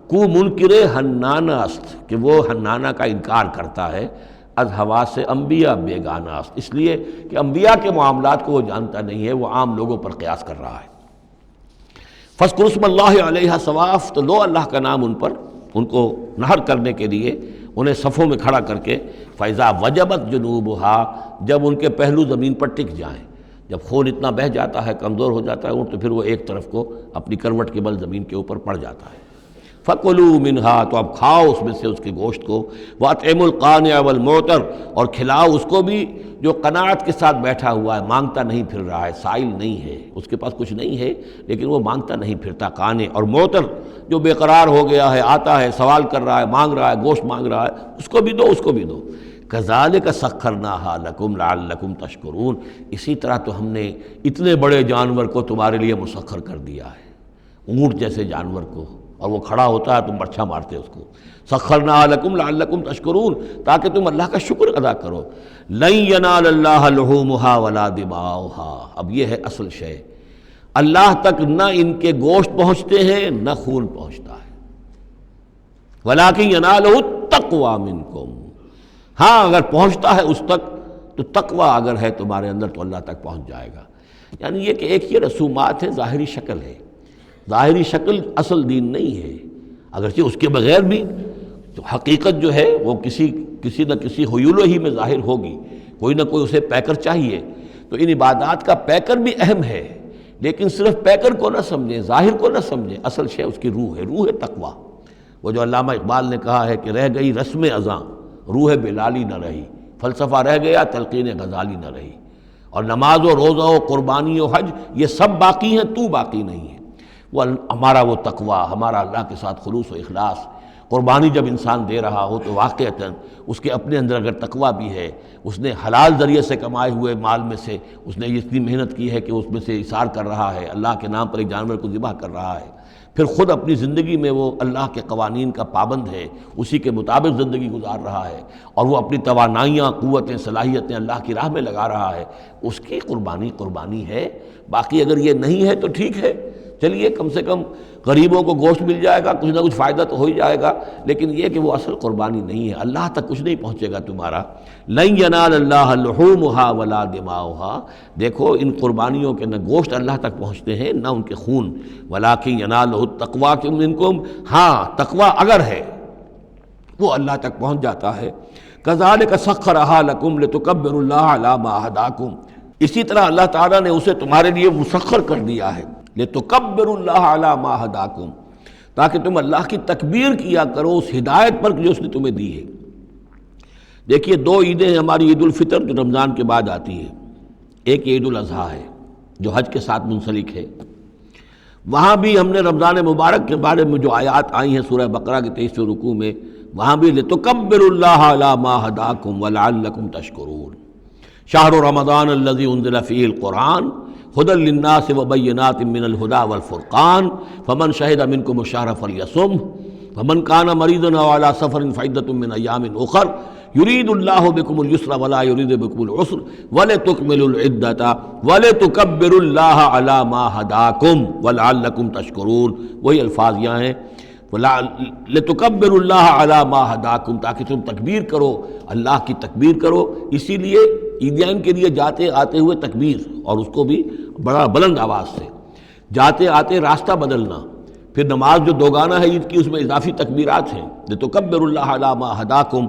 کو منکر حنانہ است، کہ وہ حنانہ کا انکار کرتا ہے، از حواس انبیاء بیگانہ است، اس لیے کہ انبیاء کے معاملات کو وہ جانتا نہیں ہے، وہ عام لوگوں پر قیاس کر رہا ہے۔ فاذکر اسم اللہ علیہا صواف، تو لو اللہ کا نام ان پر، ان کو نہر کرنے کے لیے انہیں صفوں میں کھڑا کر کے، فَإِذَا وَجَبَتْ جُنُوبُهَا، جب ان کے پہلو زمین پر ٹک جائیں، جب خون اتنا بہہ جاتا ہے، کمزور ہو جاتا ہے اونٹ، تو پھر وہ ایک طرف کو اپنی کروٹ کے بل زمین کے اوپر پڑ جاتا ہے۔ فَكُلُوا مِنْهَا، تو اب کھاؤ اس میں سے اس کے گوشت کو، وَأَطْعِمُوا الْقَانِعَ وَالْمُعْتَرَ، اور کھلاؤ اس کو بھی جو قناعت کے ساتھ بیٹھا ہوا ہے، مانگتا نہیں پھر رہا ہے، سائل نہیں ہے، اس کے پاس کچھ نہیں ہے لیکن وہ مانگتا نہیں پھرتا، قانع، اور معتر جو بے قرار ہو گیا ہے، آتا ہے، سوال کر رہا ہے، مانگ رہا ہے، گوشت مانگ رہا ہے، اس کو بھی دو، اس کو بھی دو۔ كَذَلِكَ سَخَّرْنَاهَا لَكُمْ لَعَلَّكُمْ تَشْكُرُونَ، اسی طرح تو ہم نے اتنے بڑے جانور کو تمہارے لیے مسخر کر دیا ہے، اونٹ جیسے جانور کو، اور وہ کھڑا ہوتا ہے تم برچھا مارتے اس کو، سخرناها لکم لعلکم تشکرون، تاکہ تم اللہ کا شکر ادا کرو۔ لن ینال اللہ لحومها ولا دماؤها، اب یہ ہے اصل شے، اللہ تک نہ ان کے گوشت پہنچتے ہیں نہ خون پہنچتا ہے، ولکن ینالہ التقوی منکم، ہاں اگر پہنچتا ہے اس تک تو تقوی اگر ہے تمہارے اندر تو اللہ تک پہنچ جائے گا۔ یعنی یہ کہ ایک یہ رسومات ہے، ظاہری شکل ہے، ظاہری شکل اصل دین نہیں ہے، اگرچہ اس کے بغیر بھی تو حقیقت جو ہے وہ کسی نہ کسی حیول ہی میں ظاہر ہوگی، کوئی نہ کوئی اسے پیکر چاہیے۔ تو ان عبادات کا پیکر بھی اہم ہے، لیکن صرف پیکر کو نہ سمجھیں، ظاہر کو نہ سمجھیں، اصل شے اس کی روح ہے، روح تقویٰ۔ وہ جو علامہ اقبال نے کہا ہے کہ رہ گئی رسم اذاں، روح بلالی نہ رہی، فلسفہ رہ گیا، تلقین غزالی نہ رہی، اور نماز و روزہ و قربانی و حج یہ سب باقی ہیں، تو باقی نہیں ہے۔ وہ ہمارا وہ تقویٰ، ہمارا اللہ کے ساتھ خلوص و اخلاص، قربانی جب انسان دے رہا ہو تو واقعتاً اس کے اپنے اندر اگر تقویٰ بھی ہے، اس نے حلال ذریعے سے کمائے ہوئے مال میں سے اس نے اتنی محنت کی ہے کہ اس میں سے اِثار کر رہا ہے، اللہ کے نام پر ایک جانور کو ذبح کر رہا ہے، پھر خود اپنی زندگی میں وہ اللہ کے قوانین کا پابند ہے، اسی کے مطابق زندگی گزار رہا ہے، اور وہ اپنی توانائیاں، قوتیں، صلاحیتیں اللہ کی راہ میں لگا رہا ہے، اس کی قربانی ہے۔ باقی اگر یہ نہیں ہے تو ٹھیک ہے، چلیے کم سے کم غریبوں کو گوشت مل جائے گا، کچھ نہ کچھ فائدہ تو ہو ہی جائے گا، لیکن یہ کہ وہ اصل قربانی نہیں ہے، اللہ تک کچھ نہیں پہنچے گا تمہارا۔ لن ینال اللہ لحومها ولا دماؤها، دیکھو ان قربانیوں کے نہ گوشت اللہ تک پہنچتے ہیں نہ ان کے خون، ولکن ینالہ التقوی منکم، ہاں تقوی اگر ہے وہ اللہ تک پہنچ جاتا ہے۔ کذالک سخرھا لکم لتکبروا اللہ علی ما ھداکم، اسی طرح اللہ تعالیٰ نے اسے تمہارے لیے مسخر کر دیا ہے، لتکبروا اللہ علی ما ھداکم، تاکہ تم اللہ کی تکبیر کیا کرو اس ہدایت پر جو اس نے تمہیں دی ہے۔ دیکھیے دو عیدیں ہیں ہماری، عید الفطر جو رمضان کے بعد آتی ہے، ایک عید الاضحیٰ ہے جو حج کے ساتھ منسلک ہے۔ وہاں بھی ہم نے رمضان مبارک کے بارے میں جو آیات آئی ہیں سورہ بقرہ کے 23ویں رکوع میں، وہاں بھی لتکبروا اللہ علی ما ھداکم ولعلکم تشکرون۔ شہر رمضان الذی انزل فیہ القرآن ھدی للناس وبینات من الھدی والفرقان فمن شہد منکم الشہر فلیصمہ فمن کان مریضا او علی سفر فعدۃ من ایام اخر یرید اللہ بکم الیسر ولا یرید بکم العسر ولتکملوا العدۃ ولتکبروا اللہ علی ما ھداکم ولعلکم تشکرون، وہی الفاظ یہاں ہیں، لتکبروا اللہ علی ما ھداکم، تاکہ تم تکبیر کرو، اللہ کی تکبیر کرو۔ اسی لیے عیدین کے لیے جاتے آتے ہوئے تکبیر، اور اس کو بھی بڑا بلند آواز سے، جاتے آتے راستہ بدلنا، پھر نماز جو دوگانہ ہے عید کی اس میں اضافی تکبیرات ہیں، لتکبروا اللہ علی ما ھداکم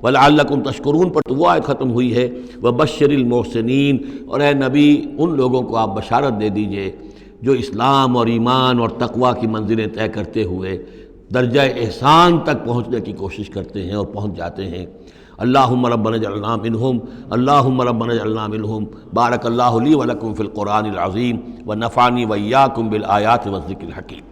ولعلکم تشکرون پر تو وہ آیت ختم ہوئی ہے، وبشر المحسنین، اور اے نبی ان لوگوں کو آپ بشارت دے دیجئے جو اسلام اور ایمان اور تقویٰ کی منزلیں طے کرتے ہوئے درجہ احسان تک پہنچنے کی کوشش کرتے ہیں اور پہنچ جاتے ہیں۔ اللہم ربنا اجعلنا منہم، اللہم ربنا اجعلنا منہم۔ بارک اللہ لی ولکم فی القرآن العظیم ونفعنی وإیاکم بالآیات والذکر الحکیم۔